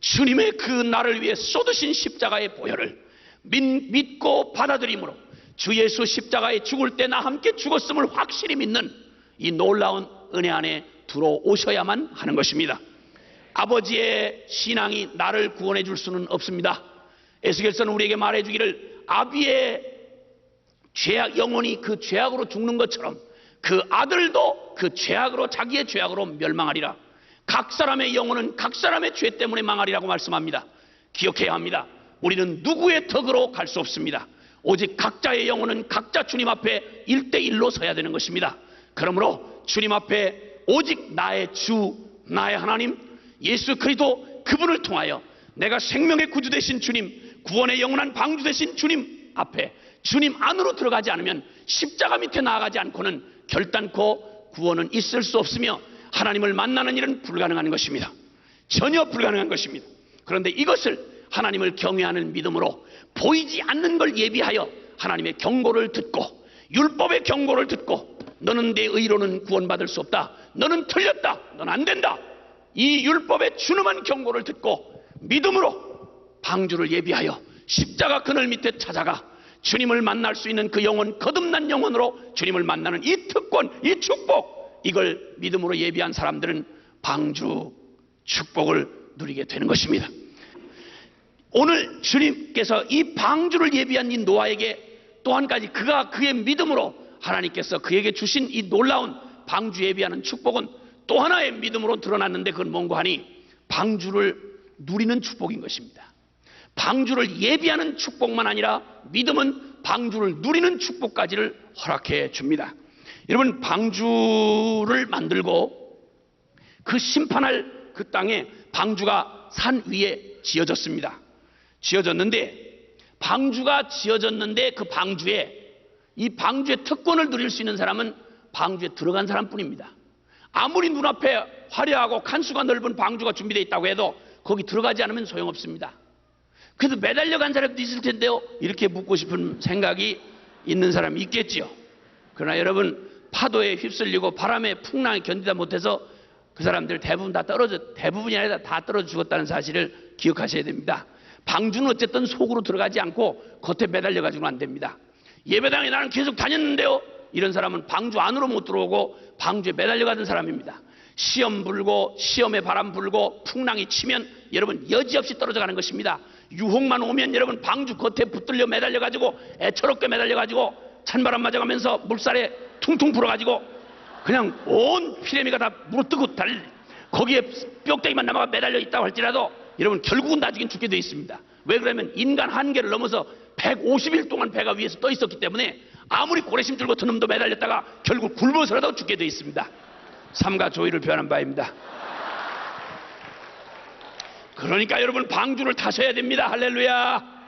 주님의 그 나를 위해 쏟으신 십자가의 보혈을 믿고 받아들임으로 주 예수 십자가에 죽을 때 나 함께 죽었음을 확실히 믿는 이 놀라운 은혜 안에 들어오셔야만 하는 것입니다. 아버지의 신앙이 나를 구원해 줄 수는 없습니다. 에스겔서는 우리에게 말해 주기를 아비의 죄악, 영혼이 그 죄악으로 죽는 것처럼 그 아들도 그 죄악으로, 자기의 죄악으로 멸망하리라. 각 사람의 영혼은 각 사람의 죄 때문에 망하리라고 말씀합니다. 기억해야 합니다. 우리는 누구의 덕으로 갈 수 없습니다. 오직 각자의 영혼은 각자 주님 앞에 1대1로 서야 되는 것입니다. 그러므로 주님 앞에 오직 나의 주, 나의 하나님 예수 그리스도 그분을 통하여 내가 생명의 구주 되신 주님, 구원의 영원한 방주 되신 주님 앞에 주님 안으로 들어가지 않으면, 십자가 밑에 나아가지 않고는 결단코 구원은 있을 수 없으며 하나님을 만나는 일은 불가능한 것입니다. 전혀 불가능한 것입니다. 그런데 이것을 하나님을 경외하는 믿음으로 보이지 않는 걸 예비하여 하나님의 경고를 듣고, 율법의 경고를 듣고, 너는 내 의로는 구원받을 수 없다, 너는 틀렸다, 넌 안 된다, 이 율법의 준엄한 경고를 듣고 믿음으로 방주를 예비하여 십자가 그늘 밑에 찾아가 주님을 만날 수 있는 그 영혼, 거듭난 영혼으로 주님을 만나는 이 특권, 이 축복, 이걸 믿음으로 예비한 사람들은 방주 축복을 누리게 되는 것입니다. 오늘 주님께서 이 방주를 예비한 이 노아에게 또 한 가지, 그의 믿음으로 하나님께서 그에게 주신 이 놀라운 방주 예비하는 축복은 또 하나의 믿음으로 드러났는데, 그건 뭔가 하니 방주를 누리는 축복인 것입니다. 방주를 예비하는 축복만 아니라 믿음은 방주를 누리는 축복까지를 허락해 줍니다. 여러분, 방주를 만들고 그 심판할 그 땅에 방주가 산 위에 지어졌습니다. 방주가 지어졌는데 그 이 방주의 특권을 누릴 수 있는 사람은 방주에 들어간 사람뿐입니다. 아무리 눈앞에 화려하고 칸수가 넓은 방주가 준비되어 있다고 해도 거기 들어가지 않으면 소용없습니다. 그래도 매달려 간 사람도 있을 텐데요, 이렇게 묻고 싶은 생각이 있는 사람이 있겠지요. 그러나 여러분, 파도에 휩쓸리고 바람에 풍랑에 견디다 못해서 그 사람들 대부분이 아니라 다 떨어져 죽었다는 사실을 기억하셔야 됩니다. 방주는 어쨌든 속으로 들어가지 않고 겉에 매달려 가지고는 안 됩니다. 예배당에 나는 계속 다녔는데요, 이런 사람은 방주 안으로 못 들어오고 방주에 매달려 가던 사람입니다. 시험 불고 시험에 바람 불고 풍랑이 치면 여러분 여지없이 떨어져 가는 것입니다. 유혹만 오면 여러분 방주 겉에 붙들려 매달려 가지고 애처롭게 매달려 가지고 찬바람 맞아가면서 물살에 퉁퉁 불어가지고 그냥 온 피레미가 다 물어뜨고 거기에 뼈대기만 남아가 매달려 있다고 할지라도 여러분 결국은 나중엔 죽게 되어 있습니다. 왜 그러면 인간 한계를 넘어서 150일 동안 배가 위에서 떠 있었기 때문에 아무리 고래심 들고 튼 놈도 매달렸다가 결국 굶어서라도 죽게 되어 있습니다. 삶과 조의를 표현한 바입니다. 그러니까 여러분 방주를 타셔야 됩니다. 할렐루야.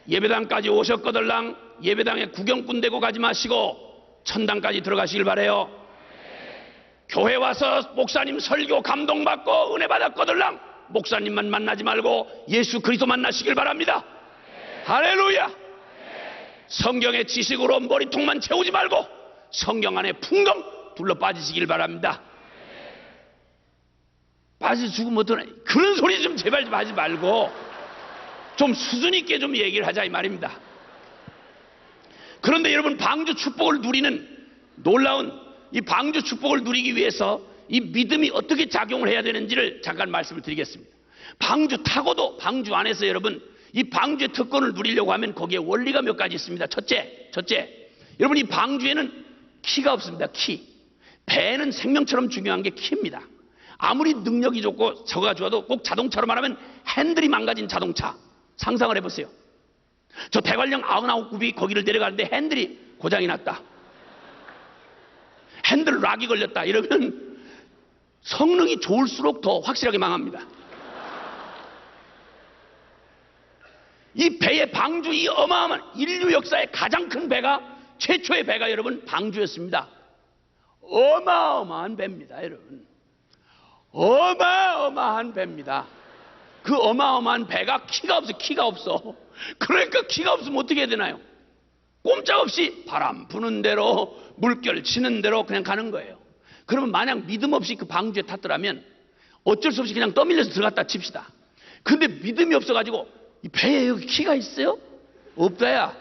예배당까지 오셨거들랑 예배당에 구경꾼 되고 가지 마시고 천당까지 들어가시길 바래요. 교회 와서 목사님 설교 감동받고 은혜 받았거들랑 목사님만 만나지 말고 예수 그리스도 만나시길 바랍니다. 할렐루야. 성경의 지식으로 머리통만 채우지 말고 성경 안에 풍덩 둘러 빠지시길 바랍니다. 빠져 죽으면 어떠나 그런 소리 좀 제발 좀 하지 말고 좀 수준 있게 좀 얘기를 하자 이 말입니다. 그런데 여러분, 방주 축복을 누리는 놀라운 이 방주 축복을 누리기 위해서 이 믿음이 어떻게 작용을 해야 되는지를 잠깐 말씀을 드리겠습니다. 방주 타고도 방주 안에서 여러분 이 방주의 특권을 누리려고 하면 거기에 원리가 몇 가지 있습니다. 첫째, 여러분 이 방주에는 키가 없습니다. 키. 배는 생명처럼 중요한 게 키입니다. 아무리 능력이 좋고 저가 좋아도 꼭 자동차로 말하면 핸들이 망가진 자동차 상상을 해보세요. 저 대관령 99굽이 거기를 내려가는데 핸들이 고장이 났다. 핸들 락이 걸렸다. 이러면 성능이 좋을수록 더 확실하게 망합니다. 이 배의 방주, 이 어마어마한 인류 역사의 가장 큰 배가, 최초의 배가 여러분 방주였습니다. 어마어마한 배입니다, 여러분. 어마어마한 배입니다. 그 어마어마한 배가 키가 없어. 그러니까 키가 없으면 어떻게 해야 되나요? 꼼짝없이 바람 부는 대로 물결 치는 대로 그냥 가는 거예요. 그러면 만약 믿음 없이 그 방주에 탔더라면 어쩔 수 없이 그냥 떠밀려서 들어갔다 칩시다. 근데 믿음이 없어가지고 이 배에 여기 키가 있어요? 없다야.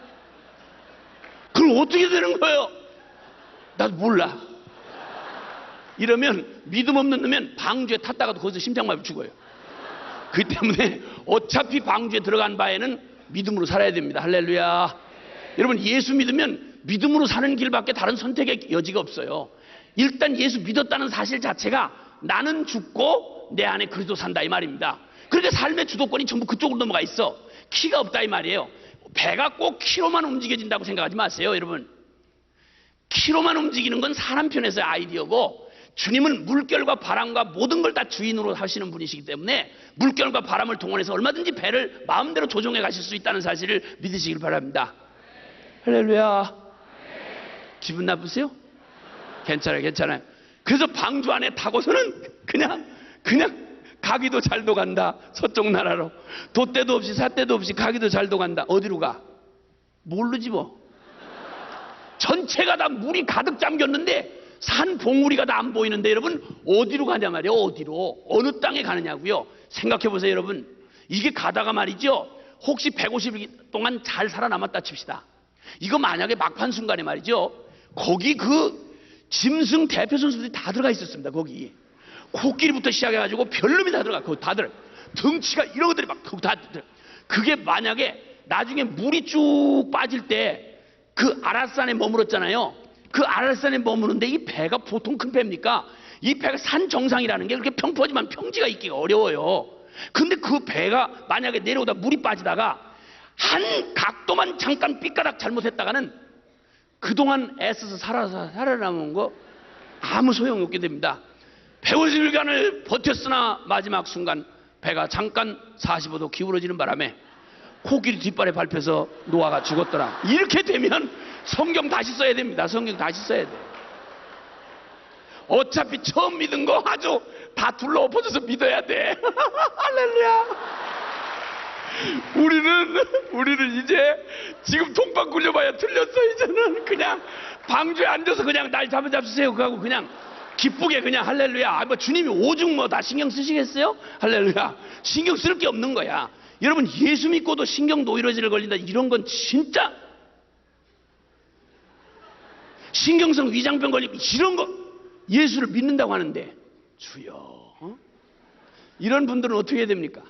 그럼 어떻게 되는 거예요? 나도 몰라. 이러면 믿음 없는 놈은 방주에 탔다가도 거기서 심장마비 죽어요. 그렇기 때문에 어차피 방주에 들어간 바에는 믿음으로 살아야 됩니다. 할렐루야. 여러분, 예수 믿으면 믿음으로 사는 길밖에 다른 선택의 여지가 없어요. 일단 예수 믿었다는 사실 자체가 나는 죽고 내 안에 그리스도 산다 이 말입니다. 그러니까 삶의 주도권이 전부 그쪽으로 넘어가 있어. 키가 없다 이 말이에요. 배가 꼭 키로만 움직여진다고 생각하지 마세요, 여러분. 키로만 움직이는 건 사람 편에서의 아이디어고, 주님은 물결과 바람과 모든 걸 다 주인으로 하시는 분이시기 때문에 물결과 바람을 동원해서 얼마든지 배를 마음대로 조종해 가실 수 있다는 사실을 믿으시길 바랍니다. 할렐루야. 기분 나쁘세요? 괜찮아요. 그래서 방주 안에 타고서는 그냥 가기도 잘도 간다. 서쪽 나라로. 돛대도 없이 삿대도 없이 가기도 잘도 간다. 어디로 가? 모르지 뭐. 전체가 다 물이 가득 잠겼는데 산 봉우리가 다 안 보이는데 여러분 어디로 가냐 말이에요. 어디로? 어느 땅에 가느냐고요. 생각해 보세요, 여러분. 이게 가다가 말이죠. 혹시 150일 동안 잘 살아남았다 칩시다. 이거 만약에 막판 순간에 말이죠. 거기 그 짐승 대표 선수들이 다 들어가 있었습니다. 거기. 코끼리부터 시작해가지고 별놈이 다 들어가. 거기 다들 덩치가 이런 것들이 막 다 들어가. 그게 만약에 나중에 물이 쭉 빠질 때 그 아라산에 머물었잖아요. 그 아라산에 머무는데 이 배가 보통 큰 배입니까? 이 배가 산 정상이라는 게 그렇게 평포하지만 평지가 있기가 어려워요. 근데 그 배가 만약에 내려오다 물이 빠지다가 한 각도만 잠깐 삐까닥 잘못했다가는 그동안 애써서 살아남은 거 아무 소용이 없게 됩니다. 150일간을 버텼으나 마지막 순간 배가 잠깐 45도 기울어지는 바람에 코끼리 뒷발에 밟혀서 노아가 죽었더라. 이렇게 되면 성경 다시 써야 됩니다. 성경 다시 써야 돼. 어차피 처음 믿은 거 아주 다 둘러 엎어져서 믿어야 돼. 할렐루야. 우리는 이제 지금 동방 굴려봐야 틀렸어. 이제는 그냥 방주에 앉아서 그냥 날 잡으세요. 그하고 그냥 기쁘게 그냥 할렐루야. 뭐 주님이 오죽 뭐 다 신경 쓰시겠어요? 할렐루야. 신경 쓸 게 없는 거야. 여러분, 예수 믿고도 신경 노이로지를 걸린다. 이런 건 진짜 신경성 위장병 걸리면 이런 거 예수를 믿는다고 하는데 주여, 이런 분들은 어떻게 해야 됩니까?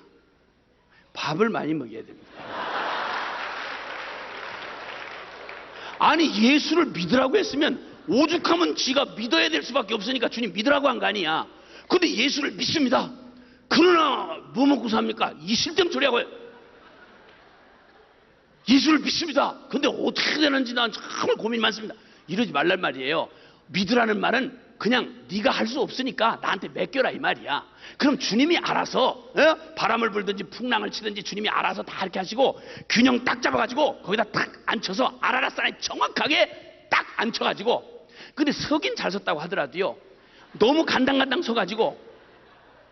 밥을 많이 먹여야 됩니다. 아니, 예수를 믿으라고 했으면 오죽하면 지가 믿어야 될 수밖에 없으니까 주님 믿으라고 한 거 아니야. 근데 예수를 믿습니다. 그러나 뭐 먹고 삽니까? 이 쓸데없는 소리하고 예수를 믿습니다. 근데 어떻게 되는지 난 정말 고민 많습니다. 이러지 말란 말이에요. 믿으라는 말은 그냥 네가 할 수 없으니까 나한테 맡겨라 이 말이야. 그럼 주님이 알아서 바람을 불든지 풍랑을 치든지 주님이 알아서 다 이렇게 하시고 균형 딱 잡아가지고 거기다 딱 앉혀서 아라라산에 정확하게 딱 앉혀가지고. 근데 서긴 잘 섰다고 하더라도요, 너무 간당간당 서가지고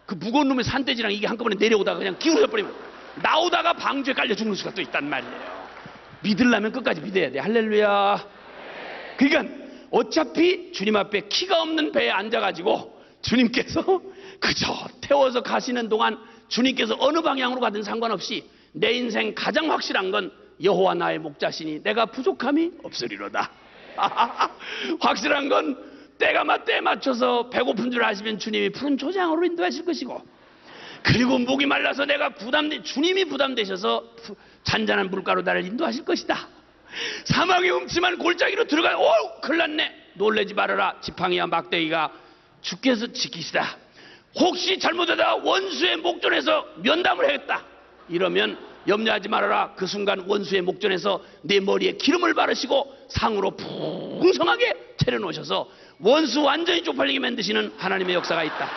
그 무거운 놈의 산돼지랑 이게 한꺼번에 내려오다가 그냥 기울여 버리면 나오다가 방주에 깔려 죽는 수가 또 있단 말이에요. 믿으려면 끝까지 믿어야 돼. 할렐루야. 그러니까 어차피 주님 앞에 키가 없는 배에 앉아가지고 주님께서 그저 태워서 가시는 동안 주님께서 어느 방향으로 가든 상관없이 내 인생 가장 확실한 건 여호와 나의 목자시니 내가 부족함이 없으리로다. 확실한 건 때가 때에 맞춰서 배고픈 줄 아시면 주님이 푸른 초장으로 인도하실 것이고, 그리고 목이 말라서 내가 주님이 부담되셔서 잔잔한 물가로 나를 인도하실 것이다. 사막의 음침한 골짜기로 들어가, 큰일 났네. 놀라지 말아라. 지팡이와 막대기가 주께서 지키시다. 혹시 잘못하다가 원수의 목전에서 면담을 하겠다 이러면 염려하지 말아라. 그 순간 원수의 목전에서 내 머리에 기름을 바르시고 상으로 풍성하게 차려놓으셔서 원수 완전히 쪽팔리게 만드시는 하나님의 역사가 있다.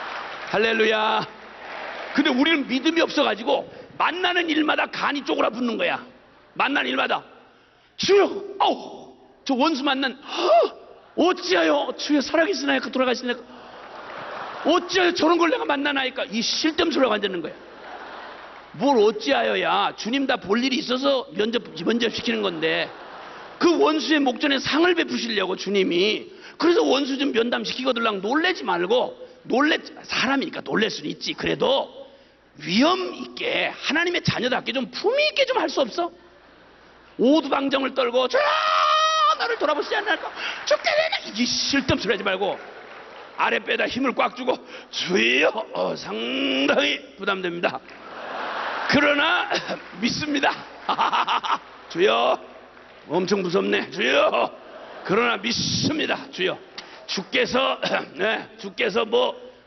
할렐루야. 근데 우리는 믿음이 없어가지고 만나는 일마다 간이 쪼그라붙는 거야. 만나는 일마다 주여, 저 원수 만난 어찌하여 주여 살아계시나이까 돌아가시나이까 어찌하여 저런 걸 내가 만나나이까. 이 실점수라고 앉는 거야. 뭘 어찌하여야. 주님 다 볼 일이 있어서 면접시키는 건데 그 원수의 목전에 상을 베푸시려고 주님이. 그래서 원수 좀 면담시키거들랑 놀래지 말고, 사람이니까 놀랄 수는 있지. 그래도 위험 있게 하나님의 자녀답게 좀 품위 있게 좀 할 수 없어? 오두방정을 떨고 주여 나를 돌아보시지 않을까 죽게 되나 이게 실점수를 하지 말고 아랫배에다 힘을 꽉 주고 주여 상당히 부담됩니다. 그러나 믿습니다. 주여 엄청 무섭네. 주여 그러나 믿습니다. 주여 주께서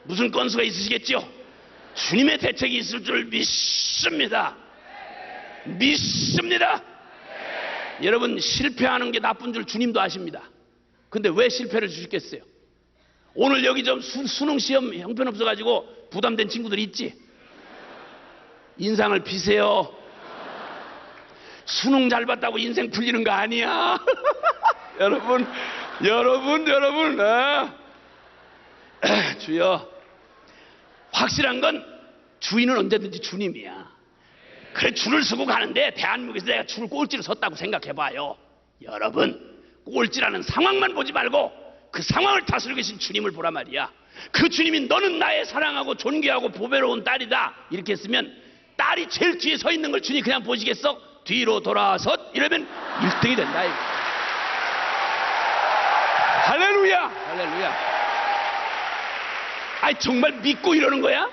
무슨 건수가 있으시겠지요. 주님의 대책이 있을 줄 믿습니다. 믿습니다. 여러분 실패하는 게 나쁜 줄 주님도 아십니다. 근데 왜 실패를 주시겠어요? 오늘 여기 좀 수능 시험 형편없어 가지고 부담된 친구들이 있지. 인상을 비세요. 수능 잘 봤다고 인생 풀리는 거 아니야. 여러분 주여 확실한 건 주인은 언제든지 주님이야. 그래 줄을 서고 가는데 대한민국에서 내가 줄을 꼴찌로 섰다고 생각해봐요. 여러분 꼴찌라는 상황만 보지 말고 그 상황을 다스리고 계신 주님을 보란 말이야. 그 주님이 너는 나의 사랑하고 존귀하고 보배로운 딸이다 이렇게 했으면 딸이 제일 뒤에 서 있는 걸 주님이 그냥 보시겠어? 뒤로 돌아서 이러면 1등이 된다. 할렐루야. 아니 정말 믿고 이러는 거야?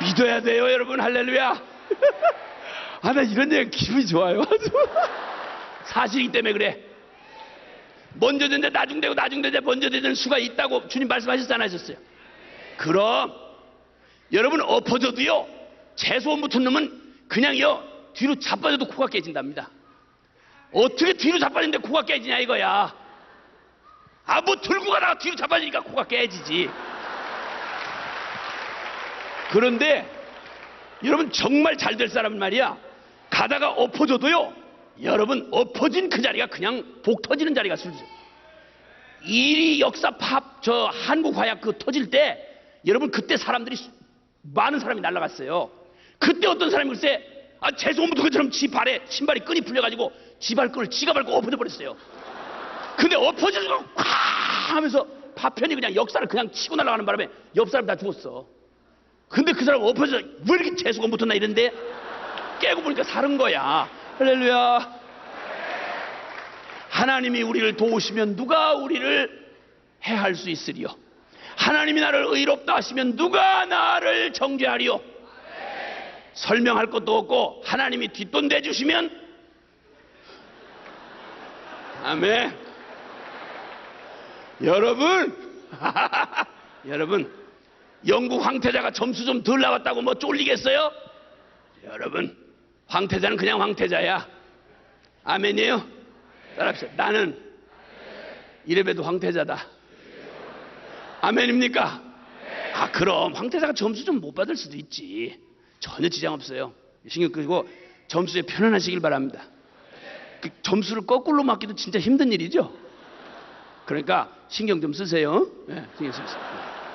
믿어야 돼요 여러분. 할렐루야. 나 이런 얘기 기분이 좋아요. 사실이기 때문에 그래. 먼저 되는데 나중되고 나중되는데 먼저 되는 수가 있다고 주님 말씀하셨지 않으셨어요? 그럼 여러분 엎어져도요 재수원 붙은 놈은 그냥요 뒤로 자빠져도 코가 깨진답니다. 어떻게 뒤로 자빠지는데 코가 깨지냐 이거야. 뭐 들고 가다가 뒤로 자빠지니까 코가 깨지지. 그런데 여러분 정말 잘 될 사람은 말이야 가다가 엎어져도요 여러분 엎어진 그 자리가 그냥 복 터지는 자리가 술술. 이리 역사 저 한국 화약 그 터질 때 여러분 그때 사람들이 많은 사람이 날아갔어요. 그때 어떤 사람이 글쎄 재수원부터 그처럼 지 발에 신발이 끈이 풀려가지고 지 발끈을 지가 밟고 엎어져 버렸어요. 근데 엎어져서 콱 하면서 파편이 그냥 역사를 그냥 치고 날아가는 바람에 옆 사람 다 죽었어. 근데 그 사람 엎어져 왜 이렇게 재수건 붙었나 이랬는데 깨고 보니까 사는 거야. 할렐루야. 하나님이 우리를 도우시면 누가 우리를 해할 수 있으리요. 하나님이 나를 의롭다 하시면 누가 나를 정죄하리요. 설명할 것도 없고 하나님이 뒷돈 대주시면 아멘. 여러분 영국 황태자가 점수 좀 덜 나왔다고 뭐 쫄리겠어요? 여러분 황태자는 그냥 황태자야. 아멘이에요? 따라합시다. 나는 이래봬도 황태자다. 아멘입니까? 그럼 황태자가 점수 좀 못 받을 수도 있지. 전혀 지장 없어요. 신경 끄고 점수에 편안하시길 바랍니다. 그 점수를 거꾸로 맞기도 진짜 힘든 일이죠. 그러니까 신경 좀 쓰세요. 네, 신경 쓰세요.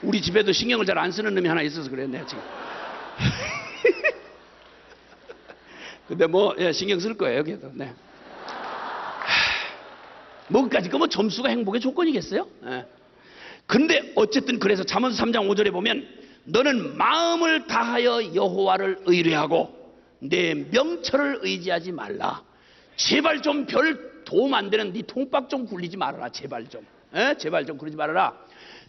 우리 집에도 신경을 잘 안 쓰는 놈이 하나 있어서 그래 내가 지금. 근데 뭐 예, 신경 쓸 거예요 걔도. 네. 뭐까지 그 뭐 점수가 행복의 조건이겠어요? 예. 근데 어쨌든 그래서 잠언서 3장 5절에 보면 너는 마음을 다하여 여호와를 의뢰하고 내 명철을 의지하지 말라. 제발 좀 별 도움 안 되는 네 통박 좀 굴리지 말아라. 제발 좀. 에? 제발 좀 그러지 말아라.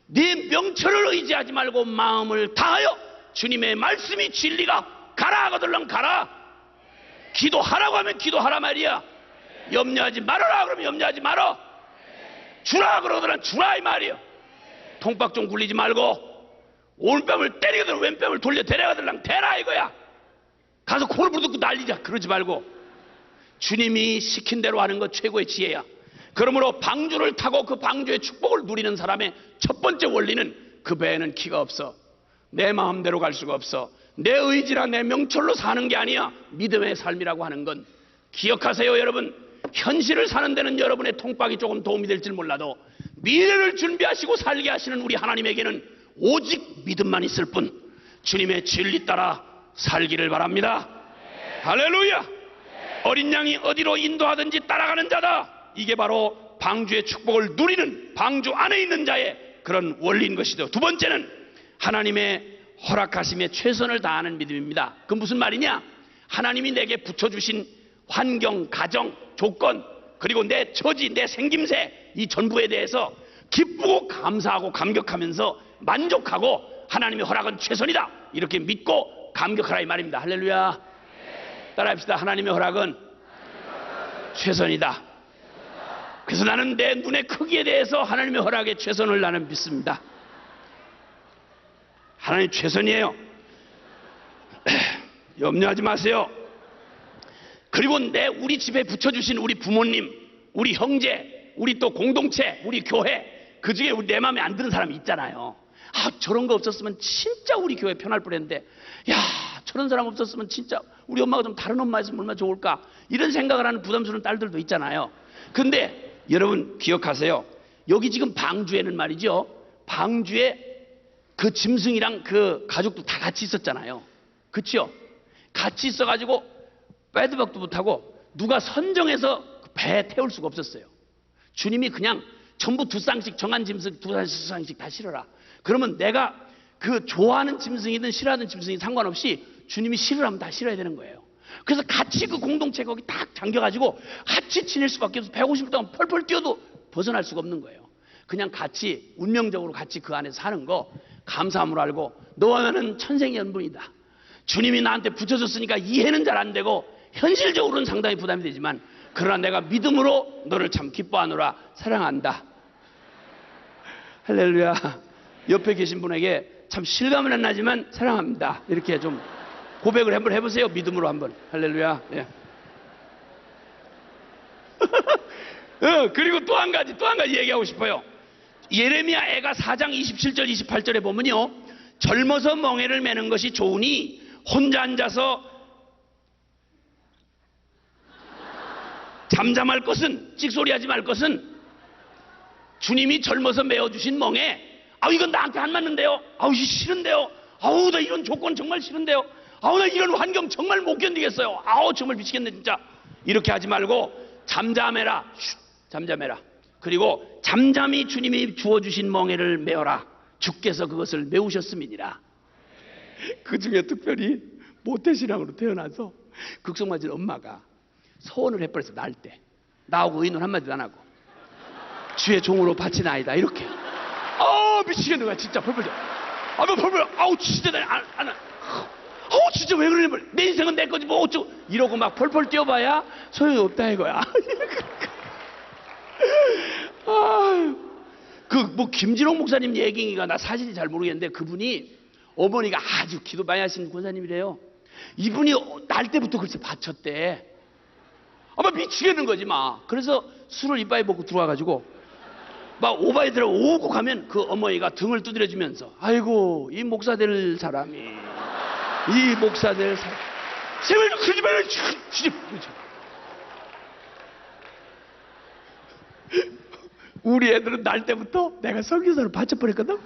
네 명철을 의지하지 말고 마음을 다하여 주님의 말씀이 진리가 가라 하거들랑 가라. 기도하라고 하면 기도하라 말이야. 염려하지 말아라 그러면 염려하지 말아. 주라 그러거든 주라 이 말이야. 통박 좀 굴리지 말고 오른뺨을 때리거든 왼뺨을 돌려 데려가들랑 대라 이거야. 가서 코를 부르고 난리자. 그러지 말고 주님이 시킨 대로 하는 것 최고의 지혜야. 그러므로 방주를 타고 그 방주의 축복을 누리는 사람의 첫 번째 원리는 그 배에는 키가 없어. 내 마음대로 갈 수가 없어. 내 의지라 내 명철로 사는 게 아니야. 믿음의 삶이라고 하는 건. 기억하세요 여러분. 현실을 사는 데는 여러분의 통박이 조금 도움이 될지 몰라도 미래를 준비하시고 살게 하시는 우리 하나님에게는 오직 믿음만 있을 뿐 주님의 진리 따라 살기를 바랍니다. 할렐루야. 어린 양이 어디로 인도하든지 따라가는 자다. 이게 바로 방주의 축복을 누리는 방주 안에 있는 자의 그런 원리인 것이죠. 두 번째는 하나님의 허락하심에 최선을 다하는 믿음입니다. 그 무슨 말이냐? 하나님이 내게 붙여주신 환경, 가정, 조건 그리고 내 처지, 내 생김새 이 전부에 대해서 기쁘고 감사하고 감격하면서 만족하고 하나님의 허락은 최선이다 이렇게 믿고 감격하라 이 말입니다. 할렐루야. 따라합시다. 하나님의 허락은 최선이다. 그래서 나는 내 눈의 크기에 대해서 하나님의 허락에 최선을 나는 믿습니다. 하나님 최선이에요. 염려하지 마세요. 그리고 우리 집에 붙여주신 우리 부모님, 우리 형제, 우리 또 공동체, 우리 교회 그 중에 내 마음에 안 드는 사람이 있잖아요. 아 저런 거 없었으면 진짜 우리 교회 편할 뻔했는데 야 저런 사람 없었으면 진짜 우리 엄마가 좀 다른 엄마였으면 얼마나 좋을까 이런 생각을 하는 부담스러운 딸들도 있잖아요. 근데 여러분 기억하세요. 여기 지금 방주에는 말이죠. 방주에 그 짐승이랑 그 가족도 다 같이 있었잖아요. 그렇죠? 같이 있어가지고 빼드박도 못하고 누가 선정해서 배에 태울 수가 없었어요. 주님이 그냥 전부 두 쌍씩 정한 짐승 두 쌍씩 다 실어라. 그러면 내가 그 좋아하는 짐승이든 싫어하는 짐승이 상관없이 주님이 실으라면 다 실어야 되는 거예요. 그래서 같이 그 공동체 거기 딱 잠겨가지고 같이 지낼 수밖에 없어서 150일 동안 펄펄 뛰어도 벗어날 수가 없는 거예요. 그냥 같이 운명적으로 같이 그 안에서 사는 거 감사함으로 알고 너와 나는 천생연분이다. 주님이 나한테 붙여줬으니까 이해는 잘 안 되고 현실적으로는 상당히 부담이 되지만 그러나 내가 믿음으로 너를 참 기뻐하노라 사랑한다. 할렐루야. 옆에 계신 분에게 참 실감은 안 나지만 사랑합니다. 이렇게 좀 고백을 한번 해보세요. 믿음으로 한번. 할렐루야. 예. 그리고 또 한 가지 얘기하고 싶어요. 예레미야 애가 4장 27절 28절에 보면요. 젊어서 멍에를 매는 것이 좋으니 혼자 앉아서 잠잠할 것은 찍소리하지 말 것은 주님이 젊어서 메어주신 멍에 이건 나한테 안 맞는데요. 싫은데요. 나 이런 조건 정말 싫은데요. 나 이런 환경 정말 못 견디겠어요. 정말 미치겠네 진짜. 이렇게 하지 말고 잠잠해라. 잠잠해라. 그리고 잠잠히 주님이 주어주신 멍에를 메어라. 주께서 그것을 메우셨음이니라. 그 중에 특별히 모태신앙으로 태어나서 극성 맞은 엄마가 서원을 해버려서 날 때 나하고 의논 한마디도 안 하고 주의 종으로 바치나이다 이렇게. 미치겠는 거야 진짜 펄펄. 펄펄. 진짜 진짜 왜 그러냐. 내 인생은 내 거지 뭐 어쩌고 이러고 막 펄펄 뛰어봐야 소용이 없다 이거야. 뭐 김진홍 목사님 얘기가 나 사실이 잘 모르겠는데 그분이 어머니가 아주 기도 많이 하시는 권사님이래요. 이분이 날 때부터 글쎄 바쳤대. 미치겠는 거지 막. 그래서 술을 이빨에 먹고 들어와가지고 막 오바에 들어 오고 가면 그 어머니가 등을 두드려주면서 아이고 이 목사 될 사람이 이 목사 될 사람 제발 그러지 말아요. 우리 애들은 날 때부터 내가 설교사를 바쳐버렸거든.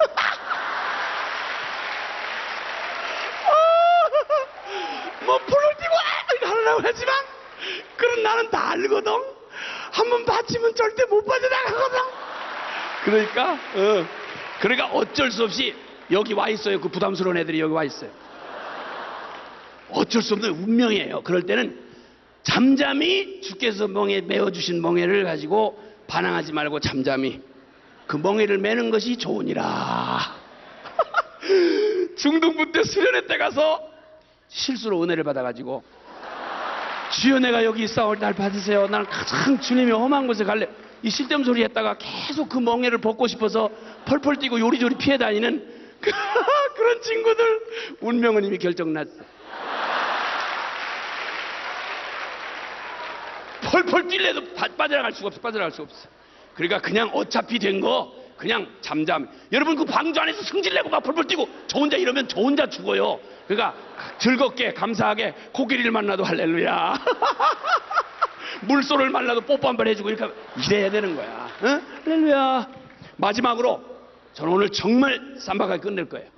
그럼 나는 다 알거든. 한번 받치면 절대 못 빠져나가거든. 그러니까 어쩔 수 없이 여기 와 있어요. 그 부담스러운 애들이 여기 와 있어요. 어쩔 수 없는 운명이에요. 그럴 때는 잠잠히 주께서 멍에 메어주신 멍에를 가지고 반항하지 말고 잠잠히 그 멍에를 매는 것이 좋으니라. 중등부 때 수련회 때 가서 실수로 은혜를 받아가지고 주여 내가 여기 있사오니 날 받으세요. 나는 가장 주님이 험한 곳에 갈래. 이 쓸데없는 소리 했다가 계속 그 멍에를 벗고 싶어서 펄펄 뛰고 요리조리 피해 다니는 그런 친구들 운명은 이미 결정났어. 펄펄 뛸래도 빠져나갈 수가 없어. 그러니까 그냥 어차피 된 거 그냥 잠잠. 여러분 그 방주 안에서 승질내고 막 펄펄 뛰고 저 혼자 이러면 저 혼자 죽어요. 그러니까 즐겁게 감사하게 코끼리를 만나도 할렐루야. 물소를 만나도 뽀뽀 한번 해주고 이렇게 이래야 되는 거야. 응? 할렐루야. 마지막으로 저는 오늘 정말 쌈박하게 끝낼 거예요.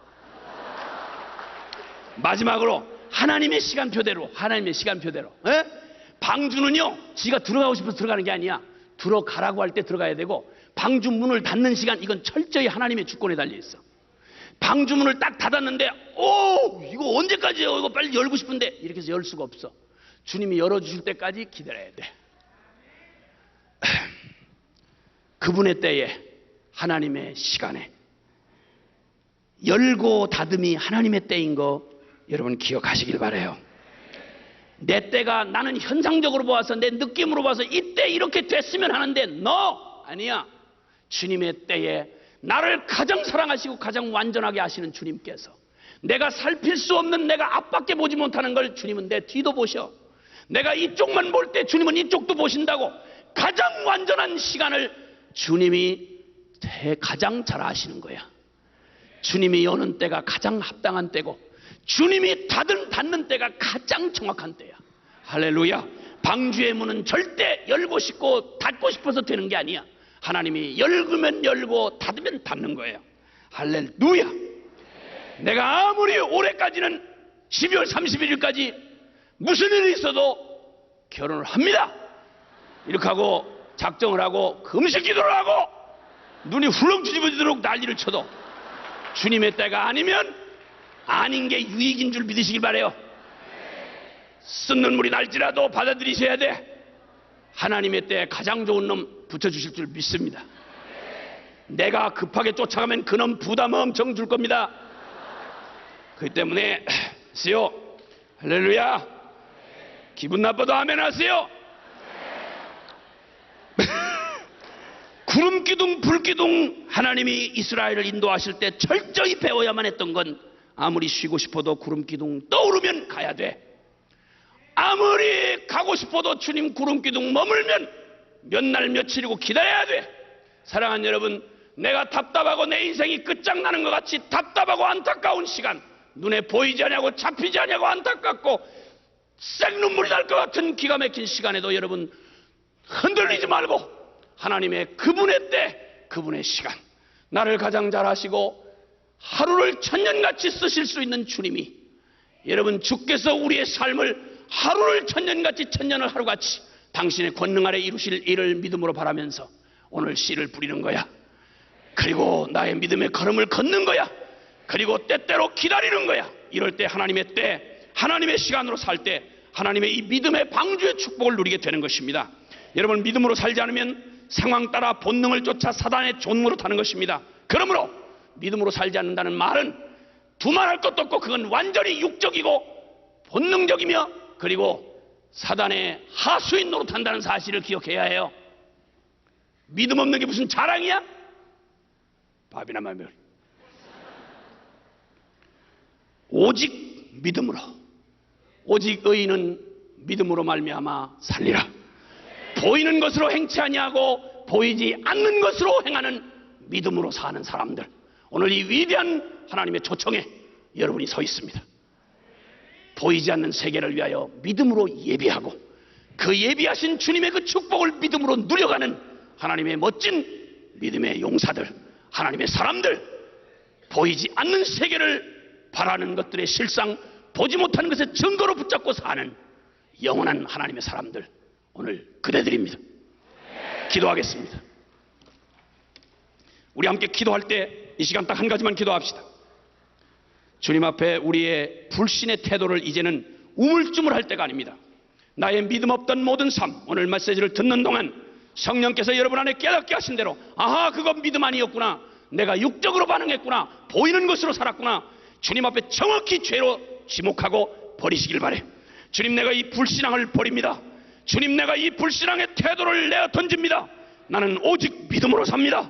마지막으로 하나님의 시간표대로 에? 방주는요 지가 들어가고 싶어서 들어가는 게 아니야. 들어가라고 할 때 들어가야 되고 방주 문을 닫는 시간 이건 철저히 하나님의 주권에 달려 있어. 방주 문을 딱 닫았는데 이거 언제까지예요? 이거 빨리 열고 싶은데 이렇게 해서 열 수가 없어. 주님이 열어주실 때까지 기다려야 돼. 그분의 때에 하나님의 시간에 열고 닫음이 하나님의 때인 거 여러분 기억하시길 바라요. 내 때가 나는 현상적으로 보아서 내 느낌으로 봐서 이때 이렇게 됐으면 하는데 아니야. 주님의 때에 나를 가장 사랑하시고 가장 완전하게 하시는 주님께서 내가 살필 수 없는 내가 앞밖에 보지 못하는 걸 주님은 내 뒤도 보셔. 내가 이쪽만 볼 때 주님은 이쪽도 보신다고 가장 완전한 시간을 주님이 가장 잘 아시는 거야. 주님이 여는 때가 가장 합당한 때고 주님이 닫는 때가 가장 정확한 때야. 할렐루야. 방주의 문은 절대 열고 싶고 닫고 싶어서 되는 게 아니야. 하나님이 열면 열고 닫으면 닫는 거예요. 할렐루야. 내가 아무리 올해까지는 12월 31일까지 무슨 일이 있어도 결혼을 합니다. 이렇게 하고 작정을 하고 금식 기도를 하고 눈이 훌렁 뒤집어지도록 난리를 쳐도 주님의 때가 아니면 아닌 게 유익인 줄 믿으시길 바라요. 쓴 눈물이 날지라도 받아들이셔야 돼. 하나님의 때에 가장 좋은 놈 붙여주실 줄 믿습니다. 내가 급하게 쫓아가면 그놈 부담 엄청 줄 겁니다. 그렇기 때문에 하세요. 할렐루야. 기분 나빠도 아멘 하세요. 구름기둥 불기둥 하나님이 이스라엘을 인도하실 때 철저히 배워야만 했던 건 아무리 쉬고 싶어도 구름기둥 떠오르면 가야 돼. 아무리 가고 싶어도 주님 구름기둥 머물면 몇 날 며칠이고 기다려야 돼. 사랑하는 여러분, 내가 답답하고 내 인생이 끝장나는 것 같이 답답하고 안타까운 시간, 눈에 보이지 않냐고 잡히지 않냐고 안타깝고 생눈물이 날 것 같은 기가 막힌 시간에도 여러분 흔들리지 말고 하나님의 그분의 때, 그분의 시간, 나를 가장 잘 아시고 하루를 천년같이 쓰실 수 있는 주님이, 여러분 주께서 우리의 삶을 하루를 천년같이 천년을 하루같이 당신의 권능 아래 이루실 일을 믿음으로 바라면서 오늘 씨를 뿌리는 거야. 그리고 나의 믿음의 걸음을 걷는 거야. 그리고 때때로 기다리는 거야. 이럴 때 하나님의 때, 하나님의 시간으로 살 때 하나님의 이 믿음의 방주의 축복을 누리게 되는 것입니다. 여러분 믿음으로 살지 않으면 상황 따라 본능을 쫓아 사단의 존무로 타는 것입니다. 그러므로 믿음으로 살지 않는다는 말은 두말할 것도 없고 그건 완전히 육적이고 본능적이며 그리고 사단의 하수인 노릇한다는 사실을 기억해야 해요. 믿음 없는 게 무슨 자랑이야? 밥이나 말면 오직 믿음으로, 오직 의인은 믿음으로 말미암아 살리라. 보이는 것으로 행치 아니하고 보이지 않는 것으로 행하는 믿음으로 사는 사람들, 오늘 이 위대한 하나님의 초청에 여러분이 서 있습니다. 보이지 않는 세계를 위하여 믿음으로 예비하고 그 예비하신 주님의 그 축복을 믿음으로 누려가는 하나님의 멋진 믿음의 용사들, 하나님의 사람들, 보이지 않는 세계를 바라는 것들의 실상, 보지 못하는 것의 증거로 붙잡고 사는 영원한 하나님의 사람들, 오늘 그대들입니다. 기도하겠습니다. 우리 함께 기도할 때 이 시간 딱 한 가지만 기도합시다. 주님 앞에 우리의 불신의 태도를 이제는 우물쭈물할 때가 아닙니다. 나의 믿음 없던 모든 삶, 오늘 메시지를 듣는 동안 성령께서 여러분 안에 깨닫게 하신 대로, 아하, 그건 믿음 아니었구나, 내가 육적으로 반응했구나, 보이는 것으로 살았구나, 주님 앞에 정확히 죄로 지목하고 버리시길 바래. 주님, 내가 이 불신앙을 버립니다. 주님, 내가 이 불신앙의 태도를 내어 던집니다. 나는 오직 믿음으로 삽니다.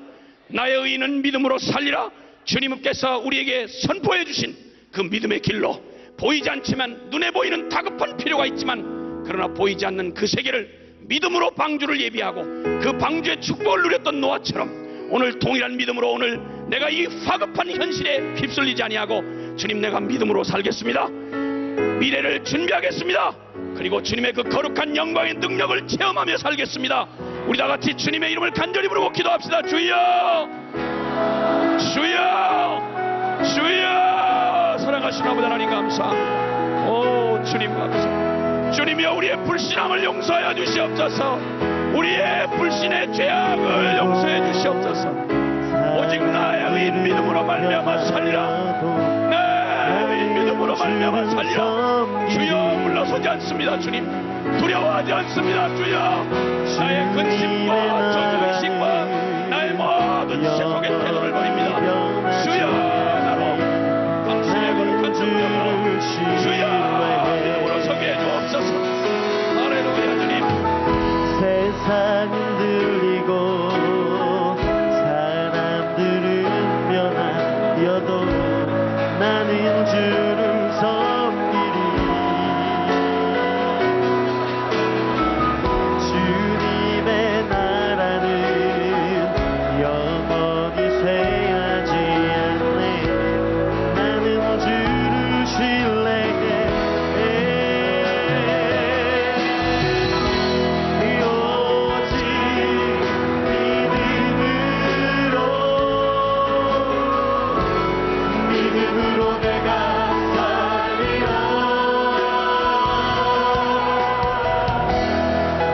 나의 의인은 믿음으로 살리라. 주님께서 우리에게 선포해 주신 그 믿음의 길로, 보이지 않지만 눈에 보이는 다급한 필요가 있지만 그러나 보이지 않는 그 세계를 믿음으로 방주를 예비하고 그 방주의 축복을 누렸던 노아처럼 오늘 동일한 믿음으로, 오늘 내가 이 화급한 현실에 휩쓸리지 아니하고 주님, 내가 믿음으로 살겠습니다. 미래를 준비하겠습니다. 그리고 주님의 그 거룩한 영광의 능력을 체험하며 살겠습니다. 우리 다 같이 주님의 이름을 간절히 부르고 기도합시다. 주여, 주여, 주여. 사랑하신 아버지 하나님 감사. 오 주님 감사. 주님이여, 우리의 불신앙을 용서하여 주시옵소서. 우리의 불신의 죄악을 용서해 주시옵소서. 오직 나의 의인 믿음으로 말미암아 살리라. 내 의인 믿음으로 말미암아 살리라. 주여, 물러서지 않습니다. 주님, 두려워하지 않습니다. 주여, 나의 근심과 저주의식과 나의 모든 세속의 태도를 버립니다. 주여, 나로 당신의 거룩한 성령으로 주여 믿음으로 서게 해주옵소서. 할렐루야. 주님, 세상은 들리고 사람들은 변하여도 나는 주를 섬기리. 주님의 나라는 영원히 쇠하지 않네. 나는 주를 신뢰해. 오직 믿음으로 내가 살리라.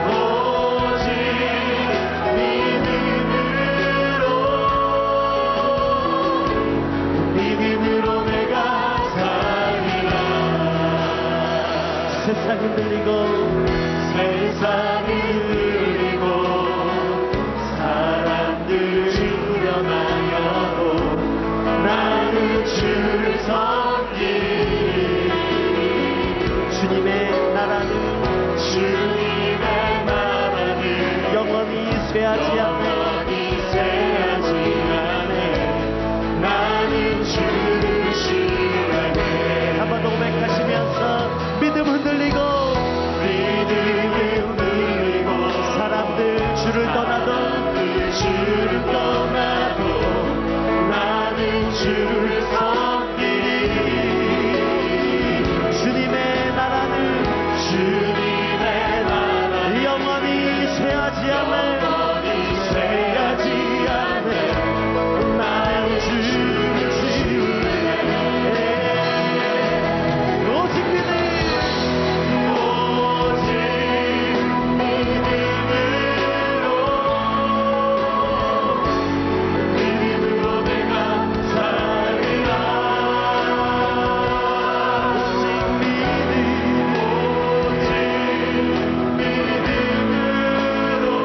오직 믿음으로 내가 살리라. 세상은 들리고 사람들 주변하여도 나는 주를 섬기리. 주님의 나라는 영원히 쇠하지 않네. 나는 주를 신뢰해. 한 번 더 고백하시면서 믿음 흔들리고 사람들 주를 떠나도 나는 주를 섬기리. 주님의 나라는 영원히 쇠하지 않네. 나는 주를 신뢰해. 오직 믿음으로 내가 살리라. 오직 믿음으로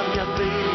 청년들이